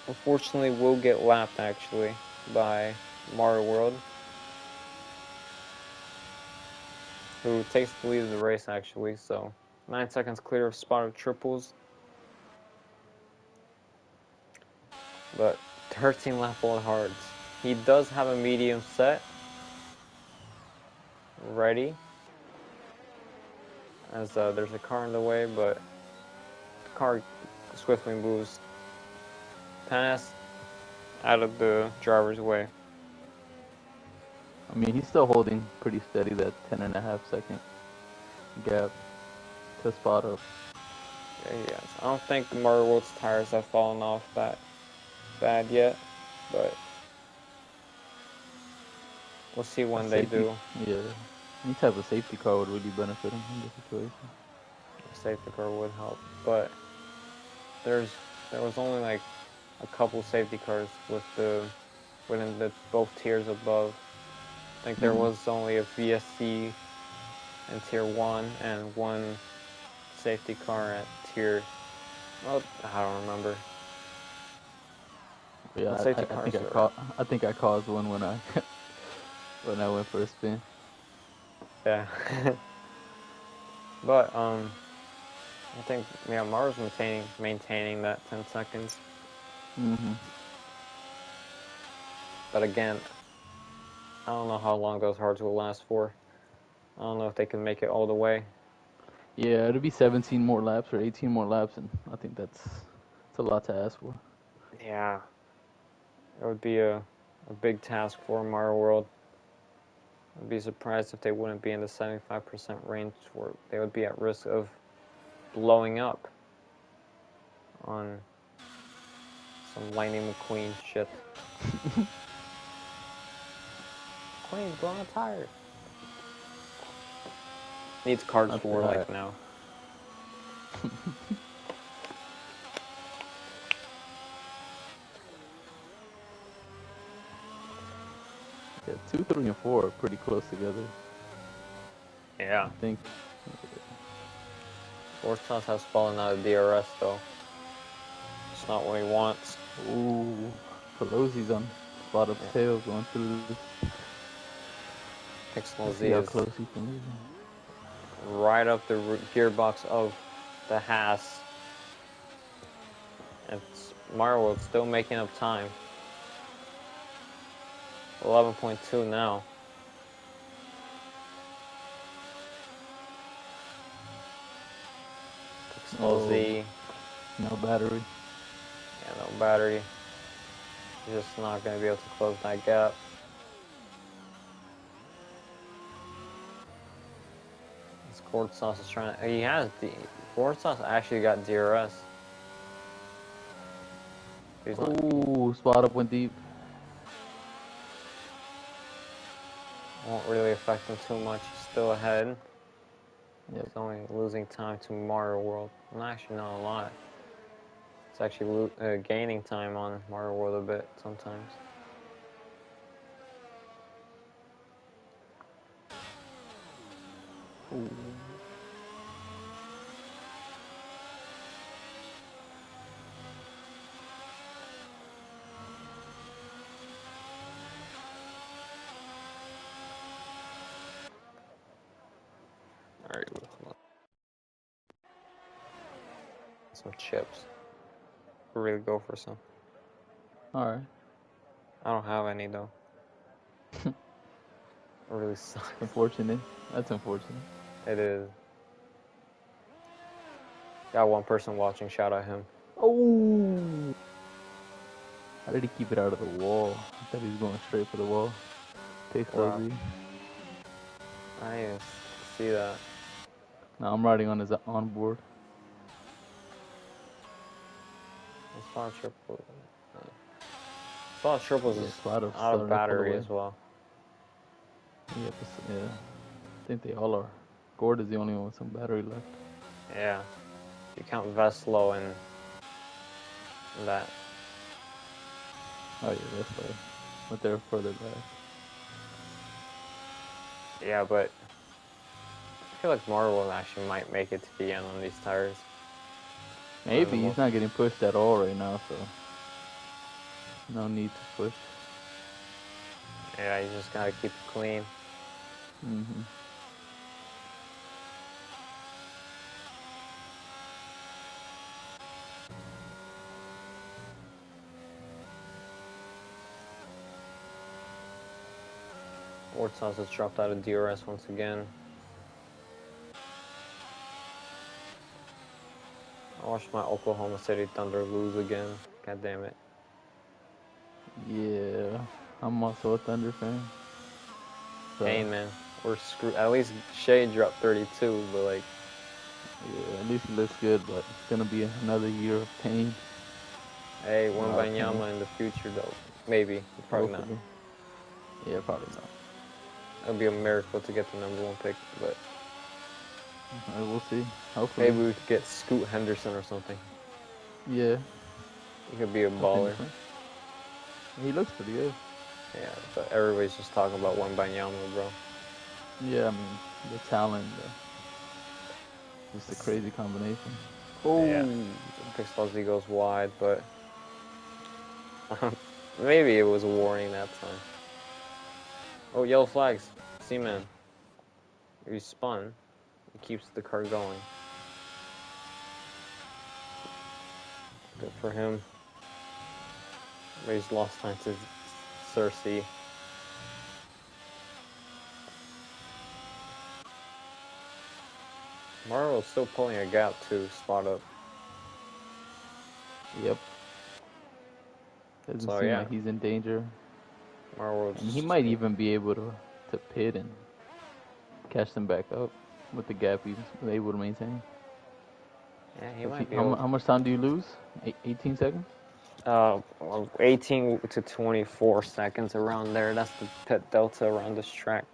Unfortunately, will get lapped actually by Mario World, who takes the lead of the race actually. So 9 seconds clear of Spot Triples, but 13 lap all hards. He does have a medium set ready, as there's a car in the way, but the car swiftly moves past, out of the driver's way. I mean, he's still holding pretty steady that 10.5 second gap to Spot up. Yeah, he is. I don't think Mario World's tires have fallen off that bad yet, but we'll see when they do. Yeah, any type of safety car would really benefit him in this situation. A safety car would help, but there was only like a couple safety cars within the both tiers above. I think there was only a VSC in tier 1 and one safety car at tier, well, I don't remember. Yeah, I think I caused one when I when I went for a spin. Yeah. But I think, yeah, Mario's maintaining that 10 seconds. But again, I don't know how long those hearts will last for. I don't know if they can make it all the way. Yeah, it'll be 17 more laps or 18 more laps, and I think that's a lot to ask for. Yeah. It would be a big task for Mario World. I'd be surprised if they wouldn't be in the 75% range, where they would be at risk of blowing up on some Lightning McQueen shit. Queen's blowing a tire. Needs cards for like now. Yeah, 2, 3, and 4 are pretty close together. Yeah. I think. Fortas has fallen out of DRS though. It's not what he wants. Ooh, Pelosi's on spot up tail going through this. Pixel Let's Z see how is close he can lose. right up the gearbox of the Haas. It's Mario World still making up time. 11.2 now. Pixel Z. No battery. Yeah, no battery. He's just not going to be able to close that gap. This Cord Sauce is trying to... He has... Cord Sauce actually got DRS. Ooh, spot up went deep. Won't really affect him too much. He's still ahead. Yep. He's only losing time to Mario World. Well, actually, not a lot. It's actually gaining time on Mario World a bit sometimes. Ooh. Alright, some chips. Really go for some. Alright. I don't have any though. It really sucks. Unfortunate. That's unfortunate. It is. Got one person watching, shout out him. Oh! How did he keep it out of the wall? I thought he was going straight for the wall. Wow. I didn't see that. Now I'm riding on his onboard. Spot triple. Spot triples is out of battery as well. Yeah, I think they all are. Gord is the only one with some battery left. Yeah. You count Veslo and that. Oh yeah, that's right. But they're further back. Yeah, but I feel like Marvel actually might make it to the end on these tires. Maybe he's not getting pushed at all right now, so no need to push. Yeah, you just gotta keep it clean. Warthouse has dropped out of DRS once again. I watched my Oklahoma City Thunder lose again. God damn it. Yeah, I'm also a Thunder fan. So. Pain, man. We're screwed. At least Shea dropped 32, but like... Yeah, at least he looks good, but it's gonna be another year of pain. Hey, Wembanyama in the future, though. Maybe. Probably not. Yeah, probably not. It would be a miracle to get the #1 pick, but... We'll see. Hopefully. Maybe we could get Scoot Henderson or something. Yeah. He could be a baller. He looks pretty good. Yeah, but everybody's just talking about Wembanyama, bro. Yeah, I mean, the talent, just a crazy combination. Oh! Yeah. Pixel goes wide, but... maybe it was a warning that time. Oh, yellow flags. C-Man. If he spun, he keeps the car going. for him. But he's lost time to Cersei. Mario's still pulling a gap to spot up. Yep. Doesn't So, seem yeah. like he's in danger. Mario's And he might even be able to pit and catch them back up with the gap he's able to maintain. Yeah, he might If be how, able. how much time do you lose? 18 seconds? 18 to 24 seconds around there. That's the pit delta around this track.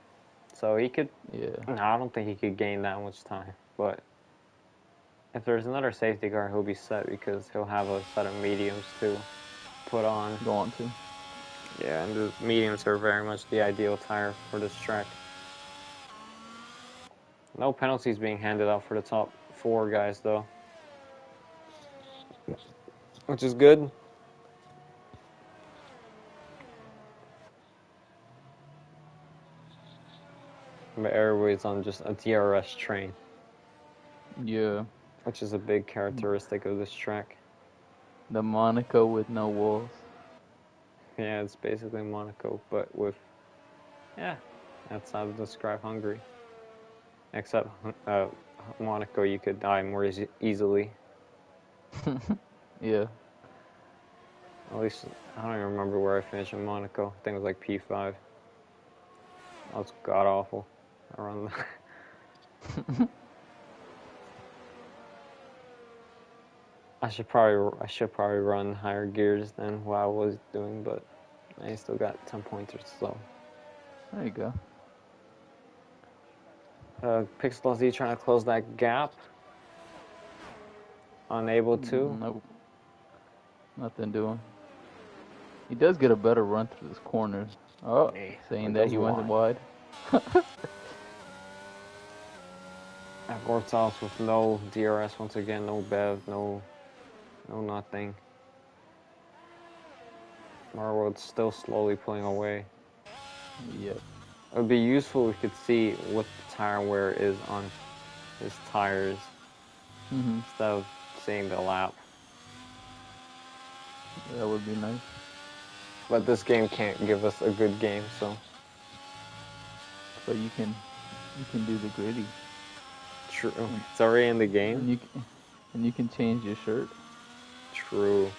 So he could. Yeah. No, I don't think he could gain that much time. But if there's another safety car, he'll be set because he'll have a set of mediums to put on. Go on to. Yeah, and the mediums are very much the ideal tire for this track. No penalties being handed out for the top 4 guys, though. Which is good. But everybody's on just a DRS train. Yeah. Which is a big characteristic of this track. The Monaco with no walls. Yeah, it's basically Monaco, but with... Yeah, that's how to describe Hungary. Except Monaco, you could die more easily. Yeah. At least, I don't even remember where I finished in Monaco. I think it was like P5. That was god-awful. Around the... I should probably run higher gears than what I was doing, but I still got 10 pointers, so. There you go. Pixel Z trying to close that gap. Unable to. Nope. Nothing doing. He does get a better run through this corner. Oh, Hey, saying that he went wide. Gortals with no DRS once again, no BEV, no nothing. Marwood's still slowly pulling away. Yep. It would be useful if we could see what the tire wear is on his tires instead of seeing the lap. That would be nice. But this game can't give us a good game, so. But you can do the gritty. True. It's already in the game. And you can change your shirt. True.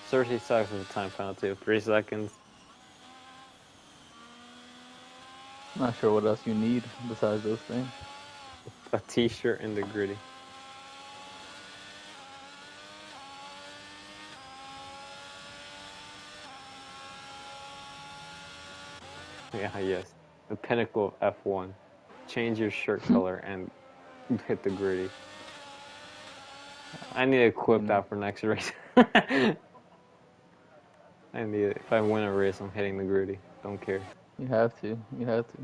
30 seconds with a time penalty of 3 seconds. Not sure what else you need besides those things. A t-shirt in the gritty. Yeah, yes. The pinnacle of F1. Change your shirt color and hit the gritty. I need to equip that for next race. I need it. If I win a race, I'm hitting the gritty. Don't care. You have to. You have to.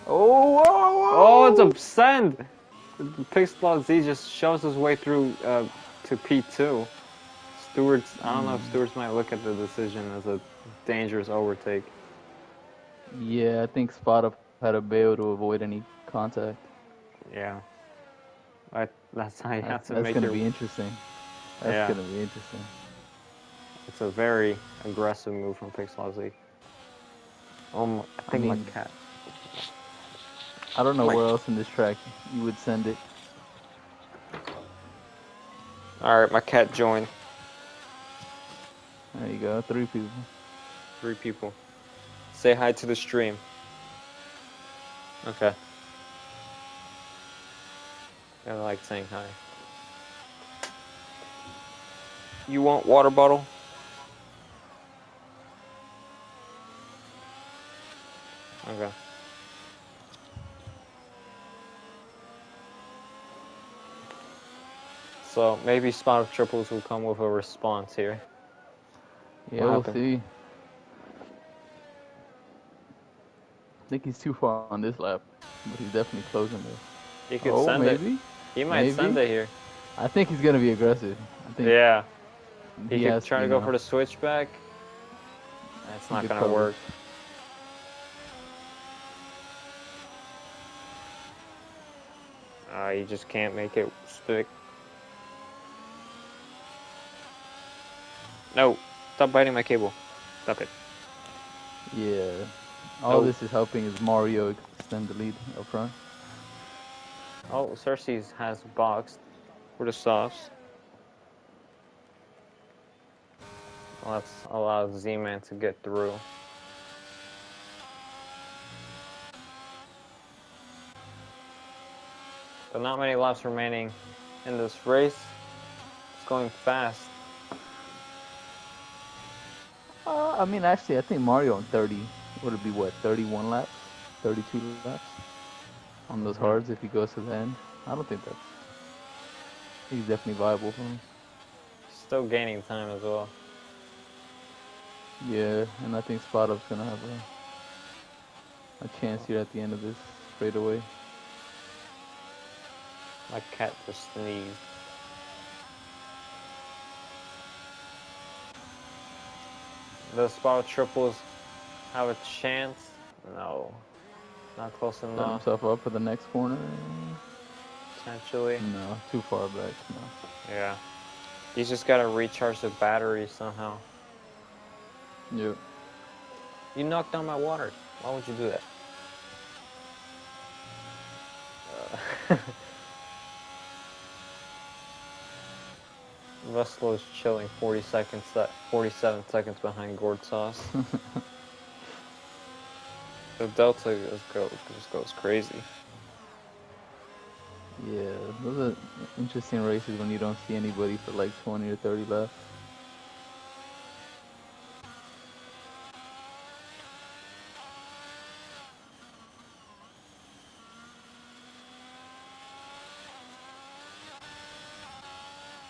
Oh, whoa, whoa. Oh, it's a send! Pixel Z just shoves his way through to P2. Stewards, I don't know if stewards might look at the decision as a dangerous overtake. Yeah, I think Spot Up had to be able to avoid any contact. Yeah. That's how you have to that's make gonna be interesting. That's gonna be interesting. It's a very aggressive move from Pixel Z. Oh, I think my cat. I don't know where else in this track you would send it. Alright, my cat joined. There you go, 3 people. 3 people. Say hi to the stream. Okay. I like saying hi. You want water bottle? Okay. So maybe Spot of Triples will come with a response here. Yeah, we'll see. I think he's too far on this lap, but he's definitely closing there. He could send it. He might send it here. I think he's gonna be aggressive. I think. Yeah. He could try to go for the switchback. That's not gonna work. You just can't make it stick. No, stop biting my cable. Stop it. Yeah. All this is helping is Mario extend the lead up front. Oh, Cersei's has boxed for the softs. Well, let's allow Z-Man to get through. But not many laps remaining in this race. It's going fast. I mean, actually, I think Mario on 30 would it be what 31 laps, 32 laps on those hards if he goes to the end. I don't think that's. He's definitely viable for him. Still gaining time as well. Yeah, and I think Spot Up's gonna have a chance here at the end of this straightaway. My cat just sneezed. The spot triples have a chance. No, not close Set enough. himself up for the next corner. Potentially. No, too far back. No. Yeah. He's just gotta recharge the battery somehow. Yep. You knocked down my water. Why would you do that? Veslo is chilling 47 seconds behind Gord Sauce. The Delta just goes crazy. Yeah, those are interesting races when you don't see anybody for like 20 or 30 laps.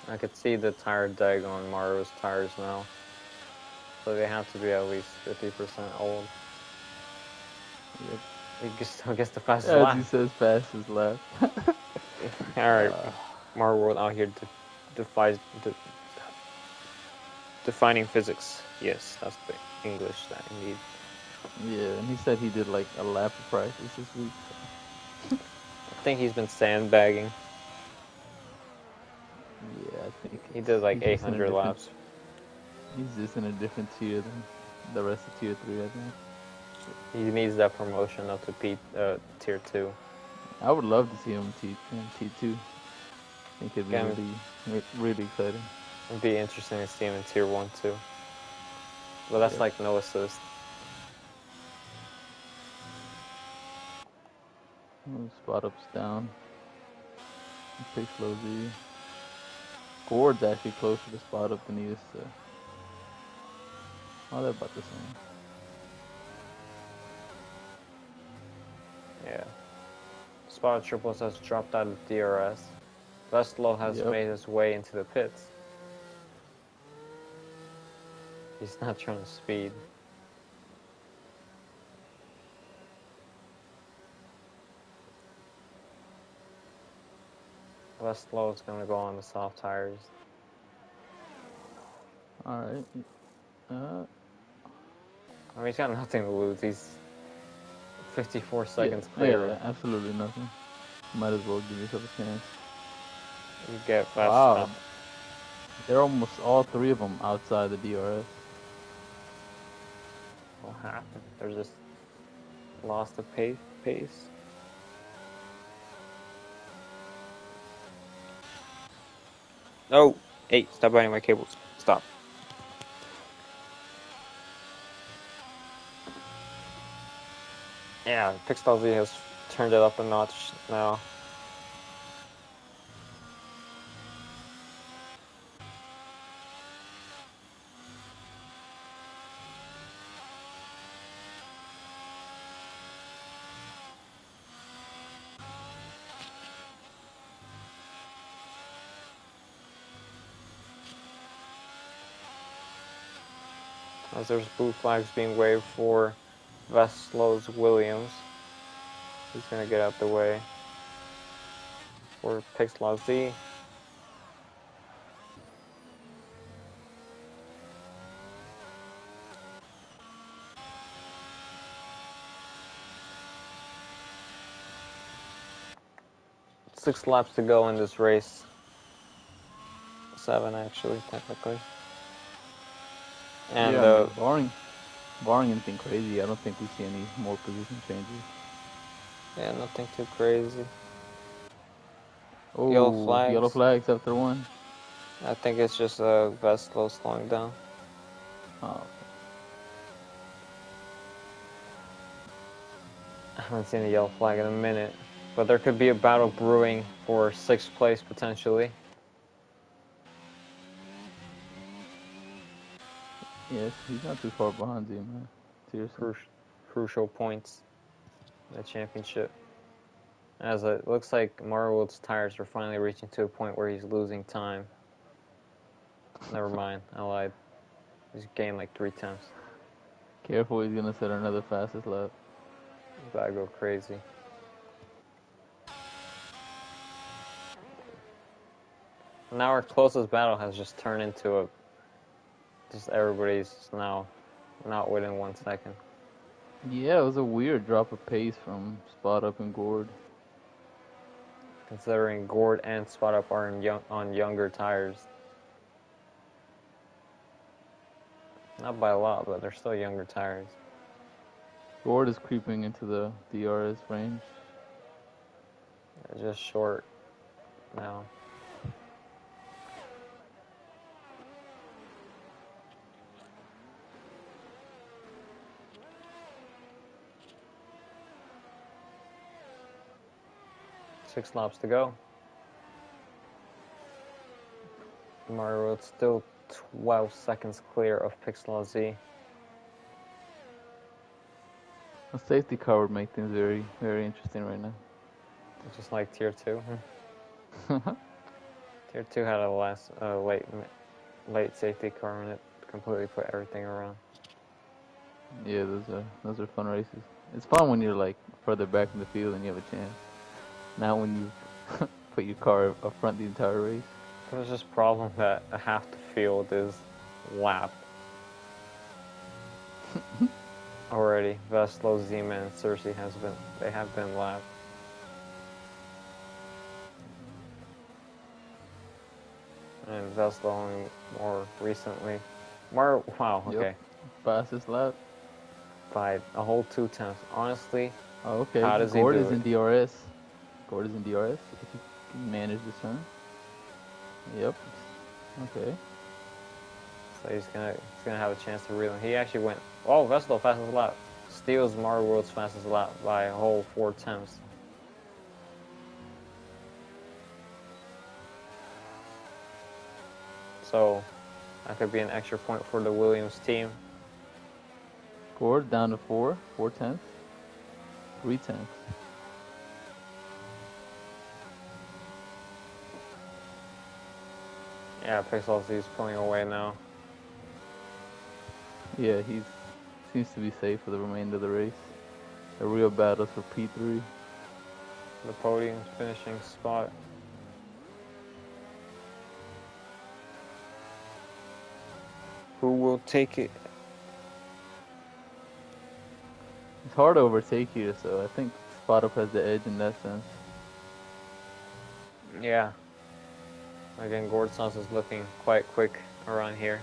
I could see the tire deg on Mario's tires now. So they have to be at least 50% old. Yep. He still gets the fastest As lap. he says, fastest lap. Alright, Mario out here defining physics. Yes, that's the English that I need. Yeah, and he said he did like a lap of practice this week. I think he's been sandbagging. Yeah, I think He did like he's just in a 800 different. laps. He's just in a different tier than the rest of tier 3, I think. He needs that promotion up to tier 2. I would love to see him in T2. I think it'd be really exciting. It'd be interesting to see him in tier 1 too. But that's like no assist. Spot Up's down. Pick slow Z. Gord's actually closer to Spot Up than he is to. Oh, they're about the same. Yeah. Spot Triples has dropped out of DRS. Veslo has made his way into the pits. He's not trying to speed. Veslo is going to go on the soft tires. Alright. I mean, he's got nothing to lose. He's 54 seconds clear. Yeah, absolutely nothing. Might as well give yourself a chance. You get fast. Wow. They're almost all three of them outside the DRS. What happened? They're just lost the pace. No! Hey, stop biting my cables. Stop. Yeah, Pixel Z has turned it up a notch now. As there's blue flags being waved for Veslo's Williams. He's gonna get out the way for Pixel Z. Six laps to go in this race. 7 actually, technically. And Yeah, I mean, barring anything crazy, I don't think we see any more position changes. yeah, nothing too crazy. Yellow Oh, yellow flags. flags after one. I think it's just Veslo slowing down. Oh, I haven't seen a yellow flag in a minute, but there could be a battle brewing for 6th place potentially. yes, he's not too far behind you, man. Seriously. Crucial points in the championship. As it looks like Marwood's tires are finally reaching to a point where he's losing time. Never mind, I lied. He's gained like 3 times. Careful, he's gonna set another fastest lap. Gotta go crazy. Now our closest battle has just turned into a just everybody's now not within 1 second. Yeah, it was a weird drop of pace from Spot Up and Gord. Considering Gord and Spot Up are on younger tires. Not by a lot, but they're still younger tires. Gord is creeping into the DRS range. They're just short now. Six laps to go. Mario Road's still 12 seconds clear of Pixel Z. A safety car would make things very, very interesting right now. Just like Tier 2. Tier 2 had a late safety car and it completely put everything around. Yeah, those are fun races. It's fun when you're like further back in the field and you have a chance. Not when you put your car up front the entire race. There's this problem that half the field is lapped already. Veslo, Zima, and Cersei have been lapped. And Veslo only more recently. Wow, Yep. okay. Fastest lap. By a whole 2 tenths. Honestly, Oh, okay. how does he Gord do is it? in DRS. Gord is in DRS. If he can manage this turn. Yep. Okay. So he's gonna have a chance to reel him. He actually went. Oh, Veslo fastest lap. Steals Mario World's fastest lap by a whole 4 tenths. So that could be an extra point for the Williams team. Gord down to 4 tenths. 3 tenths. Yeah, Pixel Z is pulling away now. Yeah, he seems to be safe for the remainder of the race. A real battle for P3. The podium's finishing spot. Who will take it? It's hard to overtake here, so I think Spot Up has the edge in that sense. Yeah. Again, Gordsons is looking quite quick around here.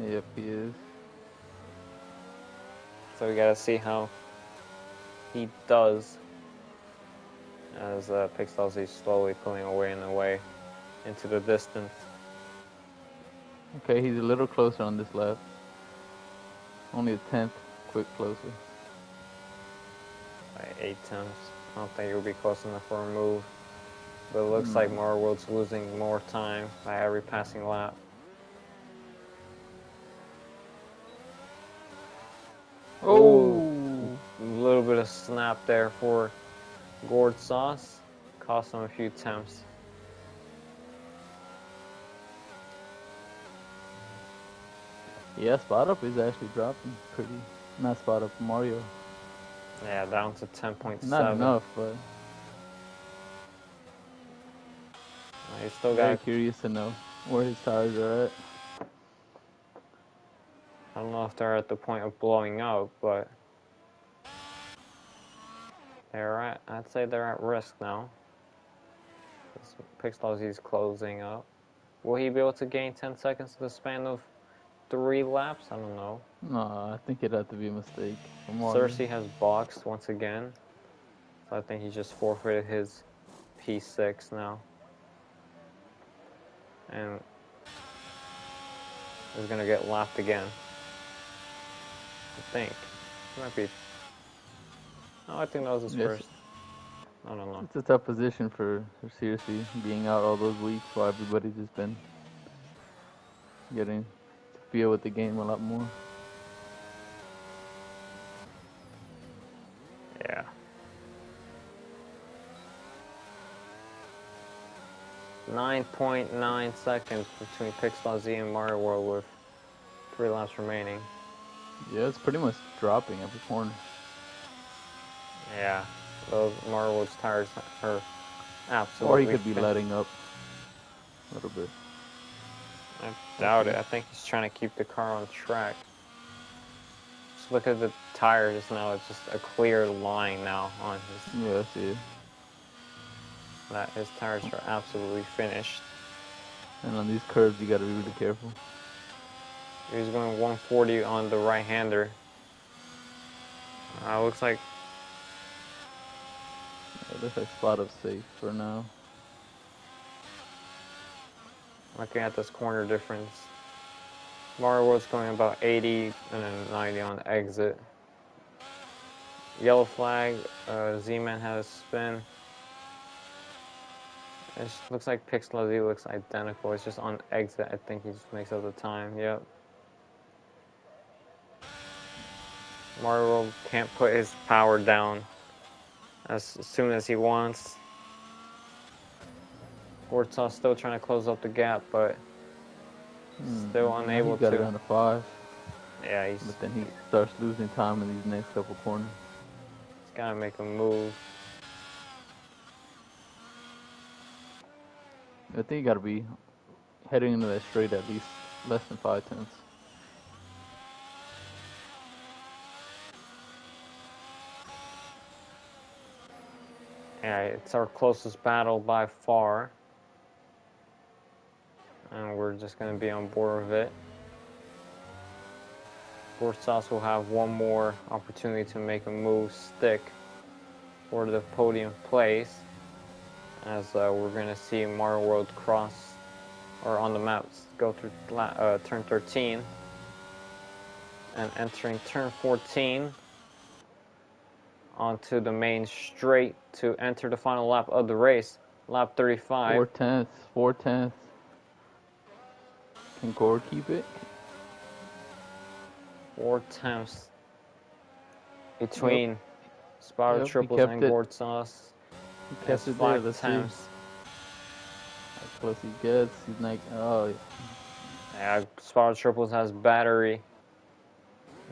Yep, he is. So we gotta see how he does as Pixel Z is slowly pulling away and away into the distance. Okay, he's a little closer on this lap. Only a tenth quick closer. By 8 tenths. I don't think it will be close enough for a move. But it looks like Mario World's losing more time by every passing lap. Oh! A little bit of snap there for Gord Sauce. Cost him a few attempts. Yeah, Spot Up is actually dropping pretty. Not Spot Up, Mario. Yeah, down to 10.7. Not enough, but He's still very got. curious to know where his tires are at. I don't know if they're at the point of blowing out, but I'd say they're at risk now. Pixel is closing up. Will he be able to gain 10 seconds in the span of 3 laps. I don't know. No, I think it'd have to be a mistake from Mario. Cersei has boxed once again, so I think he just forfeited his P6 now, and is gonna get lapped again. I think it might be. No, I think that was his Yes, first. I don't know. it's a tough position for seriously being out all those weeks while everybody's just been getting to feel with the game a lot more. Yeah. .9 seconds between Pixel Z and Mario World with 3 laps remaining. Yeah, it's pretty much dropping every corner. Yeah, those Mario World's tires are Or he absolutely. could be letting up a little bit. I doubt it. I think he's trying to keep the car on track. Just look at the tires now. It's just a clear line now on his. Yeah, I see it. That his tires are absolutely finished. And on these curves, you gotta be really careful. He's going 140 on the right-hander. Looks like. Yeah, looks like spot up safe for now. Looking at this corner difference. Mario World's going about 80 and then 90 on the exit. Yellow flag. Z-Man has a spin. It looks like Pixel Z looks identical. It's just on exit. I think he just makes up the time. Yep. Mario can't put his power down as soon as he wants. Gortsov's still trying to close up the gap, but still unable he got to. it down to 5. Yeah, But then he starts losing time in these next couple corners. He's got to make a move. I think you gotta be heading into that straight at least less than 5 tenths. Yeah, it's our closest battle by far. And we're just going to be on board with it. Gortsov will have one more opportunity to make a move stick for the podium place. As we're going to see Mario World cross, or on the maps, go through turn 13. And entering turn 14 onto the main straight to enter the final lap of the race. Lap 35. 4 tenths. 4 tenths. Can Gord keep it? 4 tenths between Spiral Triples and Gortsov. He kept it there. Let's see how close he gets. He's like, oh. Yeah, Spiral Triples has battery.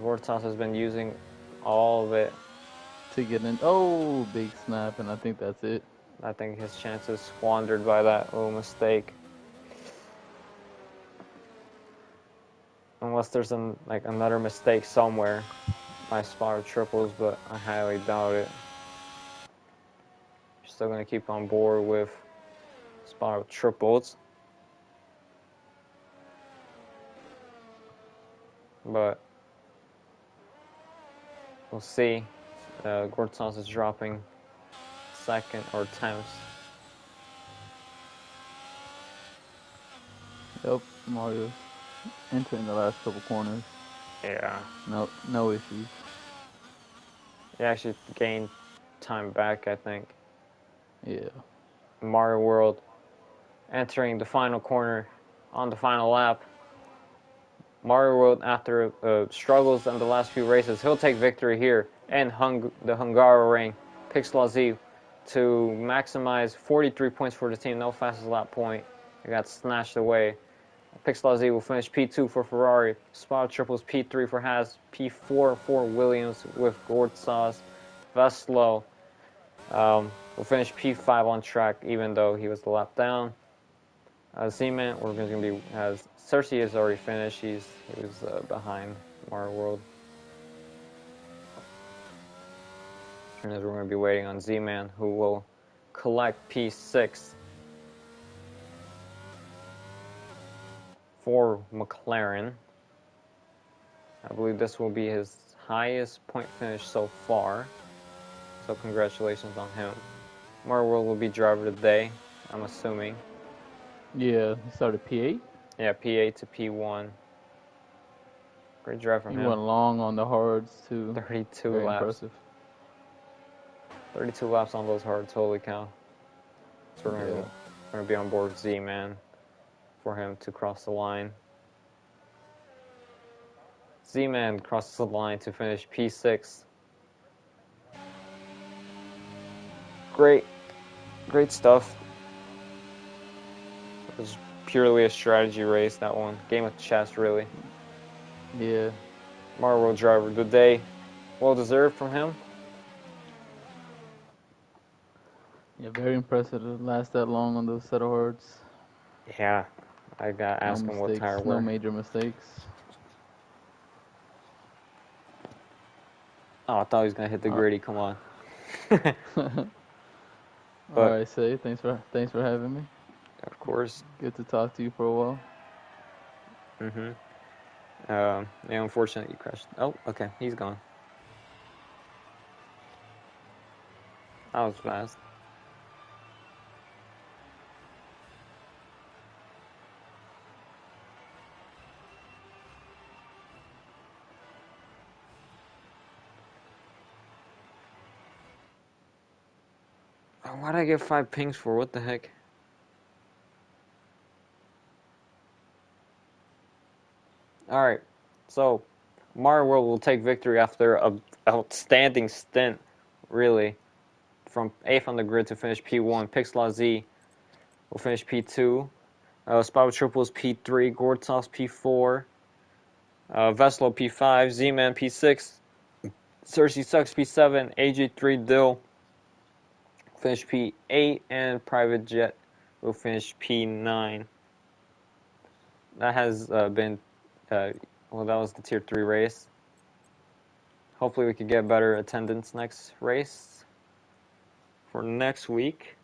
Gortsov has been using all of it to get in. Oh, big snap, and I think that's it. I think his chance is squandered by that little mistake. Unless there's another mistake somewhere by Spiral Triples, but I highly doubt it. Still gonna keep on board with Spiral Triples. But we'll see. Gortsov is dropping second or 10th. Yep, Mario's entering the last couple corners. Yeah. No issues. He actually gained time back, I think. Yeah. Mario World entering the final corner on the final lap. Mario World, after struggles in the last few races, he'll take victory here and the Hungary Pixel Z to maximize 43 points for the team. No fastest lap point. It got snatched away. Pixel Z will finish P2 for Ferrari. Spiral Triples P3 for Haas. P4 for Williams with Gortsov. Veslo will finish P5 on track, even though he was the lap down. Z-Man, we're going to be, as Cersei is already finished. He was behind Mario World. And as we're going to be waiting on Z-Man, who will collect P6 for McLaren. I believe this will be his highest point finish so far. So congratulations on him. Marworld will be driver of the day, I'm assuming. Yeah, he started P8. Yeah, P8 to P1. Great drive from He him. went long on the hards too. 32 Very laps. impressive. 32 laps on those hards, holy cow. So we're Yeah. gonna be on board Z-Man for him to cross the line. Z-Man crosses the line to finish P6. Great stuff. It was purely a strategy race, that one. Game of chess, really. Yeah. Marworld driver of the day. Well deserved from him. Yeah, very impressive to last that long on those set of hards. Yeah, I gotta No ask him what tire mistakes, no wear. major mistakes. Oh, I thought he was gonna hit the All right. gritty. Come on. All But right, Say. Thanks for having me. of course. Good to talk to you for a while. Yeah, unfortunately, you crashed. Oh, okay, he's gone. That was fast. Why'd I get 5 pings for? What the heck? Alright, so Mario World will take victory after an outstanding stint, really. From 8th on the grid to finish P1. Pixel Z will finish P2. Spyro Triples P3. Gortos P4. Veslo P5. Z-Man P6. Cersei Sucks P7. AG3 Dill finish P8. And Private Jet will finish P9. That has been, that was the Tier 3 race. Hopefully we could get better attendance next race. For next week,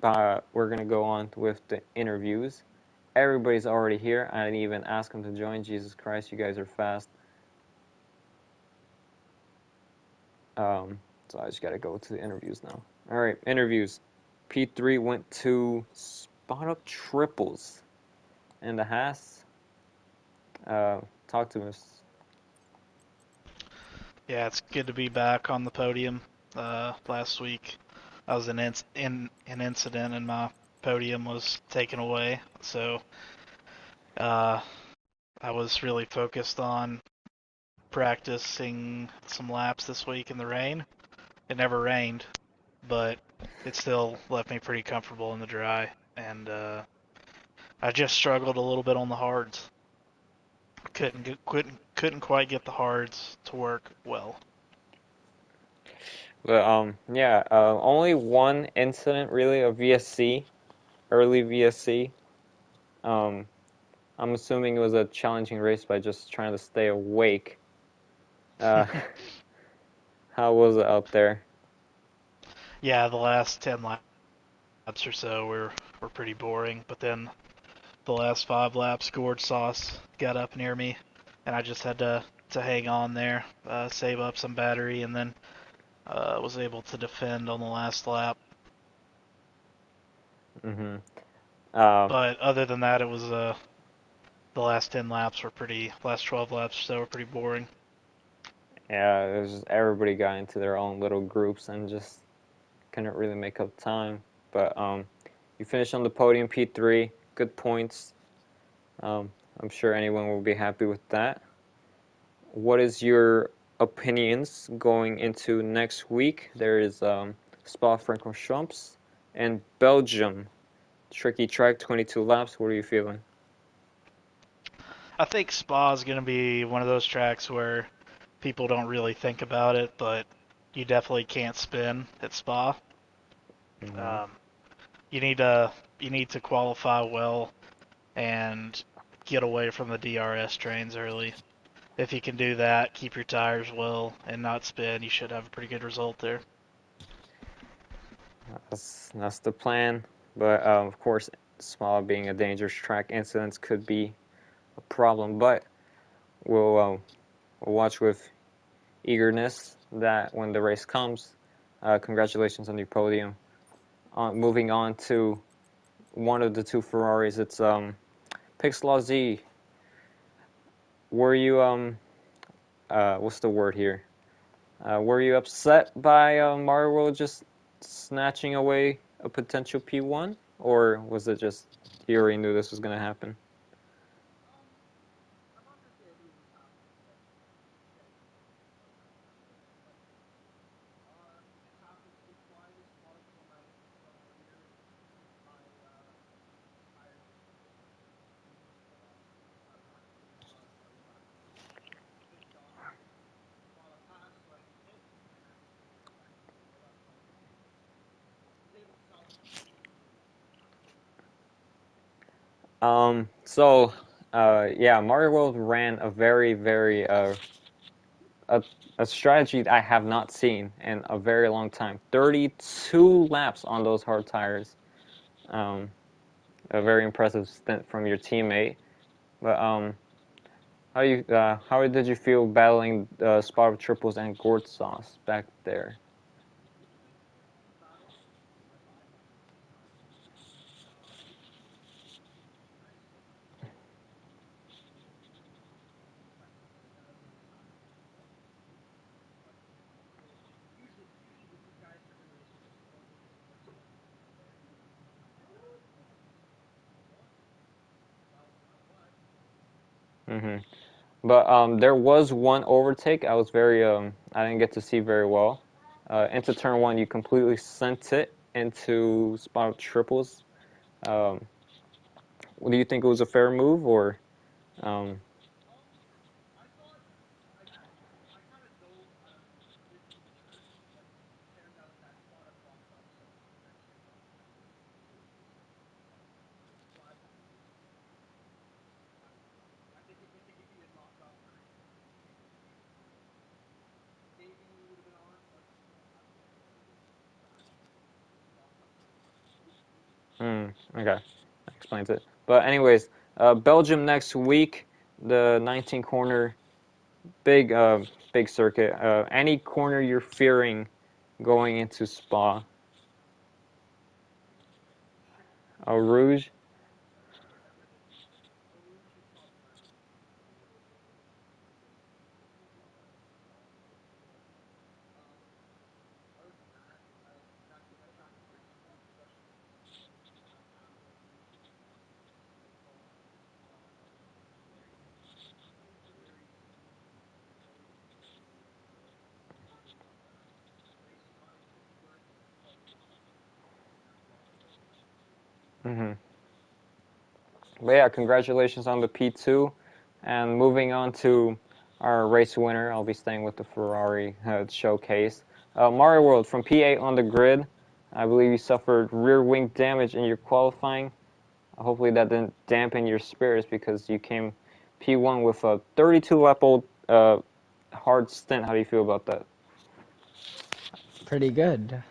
we're going to go on with the interviews. Everybody's already here. I didn't even ask them to join. Jesus Christ, you guys are fast. So I just got to go to the interviews now. All right, interviews. P3 went to Spot Up Triples. And the Haas. Talk to us. Yeah, it's good to be back on the podium. Last week, I was an incident, and my podium was taken away. So, I was really focused on practicing some laps this week in the rain. It never rained, but it still left me pretty comfortable in the dry, and I just struggled a little bit on the hards. Couldn't quite get the hards to work well. But yeah, only one incident really of VSC, early VSC. I'm assuming it was a challenging race by just trying to stay awake. How was it out there? Yeah, the last 10 laps or so were pretty boring, but then the last 5 laps, Gourd Sauce got up near me, and I just had to hang on there, save up some battery, and then was able to defend on the last lap. Mm-hmm. But other than that, it was the last 10 laps were last 12 laps or so were pretty boring. Yeah, it was just everybody got into their own little groups and just couldn't really make up time. But you finished on the podium, P3, good points. I'm sure anyone will be happy with that. What is your opinions going into next week? There is Spa-Francorchamps and Belgium. Tricky track, 22 laps. What are you feeling? I think Spa is going to be one of those tracks where people don't really think about it, but you definitely can't spin at Spa. Mm-hmm. Um, you need to qualify well and get away from the DRS trains early. If you can do that, keep your tires well and not spin, you should have a pretty good result there. That's the plan. But of course, Spa being a dangerous track, incidents could be a problem. But we'll watch with eagerness that when the race comes. Congratulations on your podium. Moving on to one of the two Ferraris, it's Pixelaw Z. Were you what's the word here? Were you upset by Mario World just snatching away a potential P1, or was it just you already knew this was gonna happen? So, yeah, Mario World ran a very, very, a, a strategy that I have not seen in a very long time. 32 laps on those hard tires. Um, a very impressive stint from your teammate. But, how did you feel battling Spot of Triples and Gourd Sauce back there? hmm But there was one overtake. I was very I didn't get to see very well. Into turn one, you completely sent it into Spot of Triples. Um, do you think it was a fair move, or um, okay, that explains it. But anyways, Belgium next week, the 19 corner, big big circuit. Any corner you're fearing going into Spa? Rouge. hmm But yeah, congratulations on the P2. And moving on to our race winner, I'll be staying with the Ferrari showcase. Mario World from P8 on the grid. I believe you suffered rear wing damage in your qualifying. Hopefully that didn't dampen your spirits because you came P1 with a 32 lap old hard stint. How do you feel about that? Pretty good.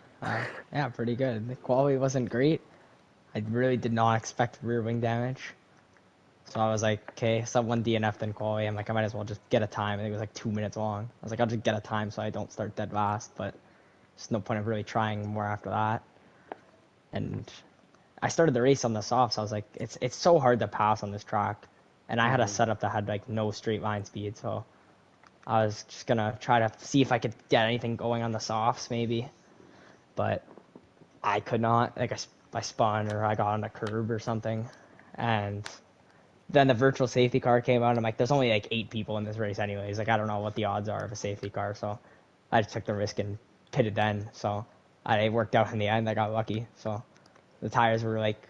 Yeah, pretty good. The quality wasn't great. I really did not expect rear wing damage. So I was like, okay, sub 1 DNF then quality. I'm like, I might as well just get a time. I think it was like 2 minutes long. I was like, I'll just get a time so I don't start dead last. But there's no point of really trying more after that. And I started the race on the softs. I was like, it's so hard to pass on this track. And I had a setup that had like no straight line speed. So I was just gonna try to see if I could get anything going on the softs maybe. But I could not. Like I spun or I got on a curb or something, and then the virtual safety car came out. And I'm like, there's only like 8 people in this race anyways. Like I don't know what the odds are of a safety car, so I just took the risk and pitted then. So it worked out in the end. I got lucky. So the tires were like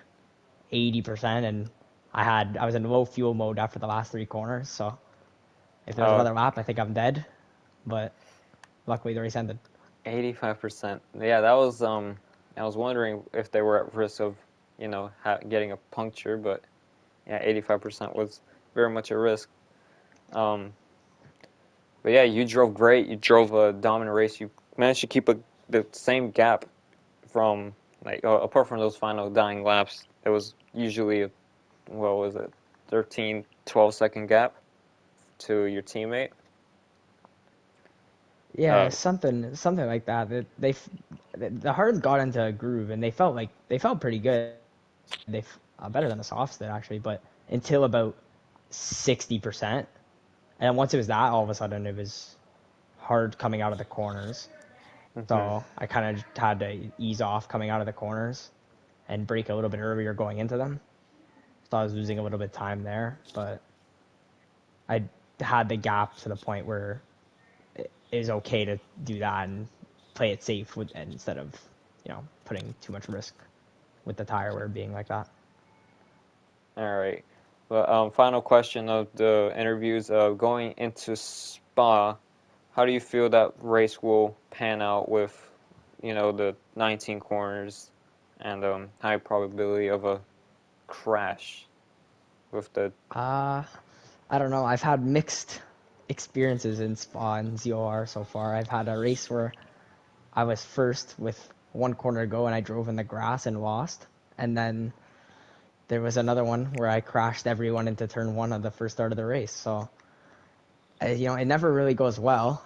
80%, and I was in low fuel mode after the last 3 corners. So if there's Uh, another lap, I think I'm dead. But luckily the race ended. 85%. Yeah, that was I was wondering if they were at risk of, getting a puncture, but yeah, 85% was very much a risk. Um, but yeah, you drove great. You drove a dominant race. You managed to keep the same gap from apart from those final dying laps. It was usually what was it, 13, 12 second gap to your teammate. Yeah, Uh, something like that. The hards got into a groove and they felt pretty good. Better than the softs did actually, but until about 60%, and once it was that, all of a sudden it was hard coming out of the corners. mhm. So I kind of had to ease off coming out of the corners and brake a little bit earlier going into them. So I was losing a little bit of time there, but I had the gap to the point where it is okay to do that and play it safe instead of putting too much risk with the tire wear being like that. All right. But final question of the interviews. Going into Spa, how do you feel that race will pan out with, the 19 corners and high probability of a crash with the? I don't know. I've had mixed experiences in Spa and ZOR so far. I've had a race where I was first with one corner to go and I drove in the grass and lost. And then there was another one where I crashed everyone into turn one of the first start of the race. So, it never really goes well.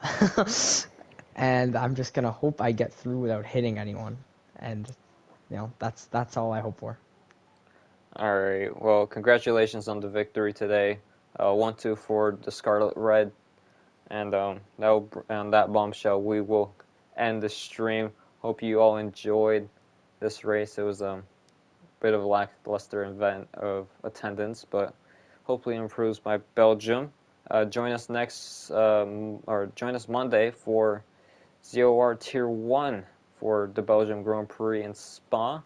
And I'm just gonna hope I get through without hitting anyone. And that's all I hope for. All right. Well, congratulations on the victory today. 1-2 for the Scarlet Red, and on that bombshell, we will end the stream. Hope you all enjoyed this race. It was a bit of a lackluster event of attendance, but hopefully improves by Belgium. Join us join us Monday for ZOR Tier 1 for the Belgium Grand Prix in Spa.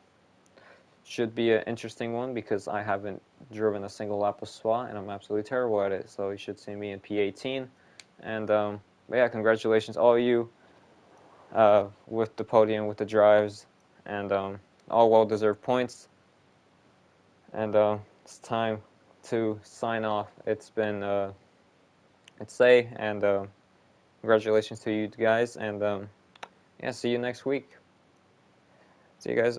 Should be an interesting one because I haven't driven a single lap of Spa and I'm absolutely terrible at it. So you should see me in P18. And yeah, congratulations all of you with the podium, with the drives, and all well-deserved points. And it's time to sign off. It's been it's Say, and congratulations to you guys. And yeah, see you next week. See you guys.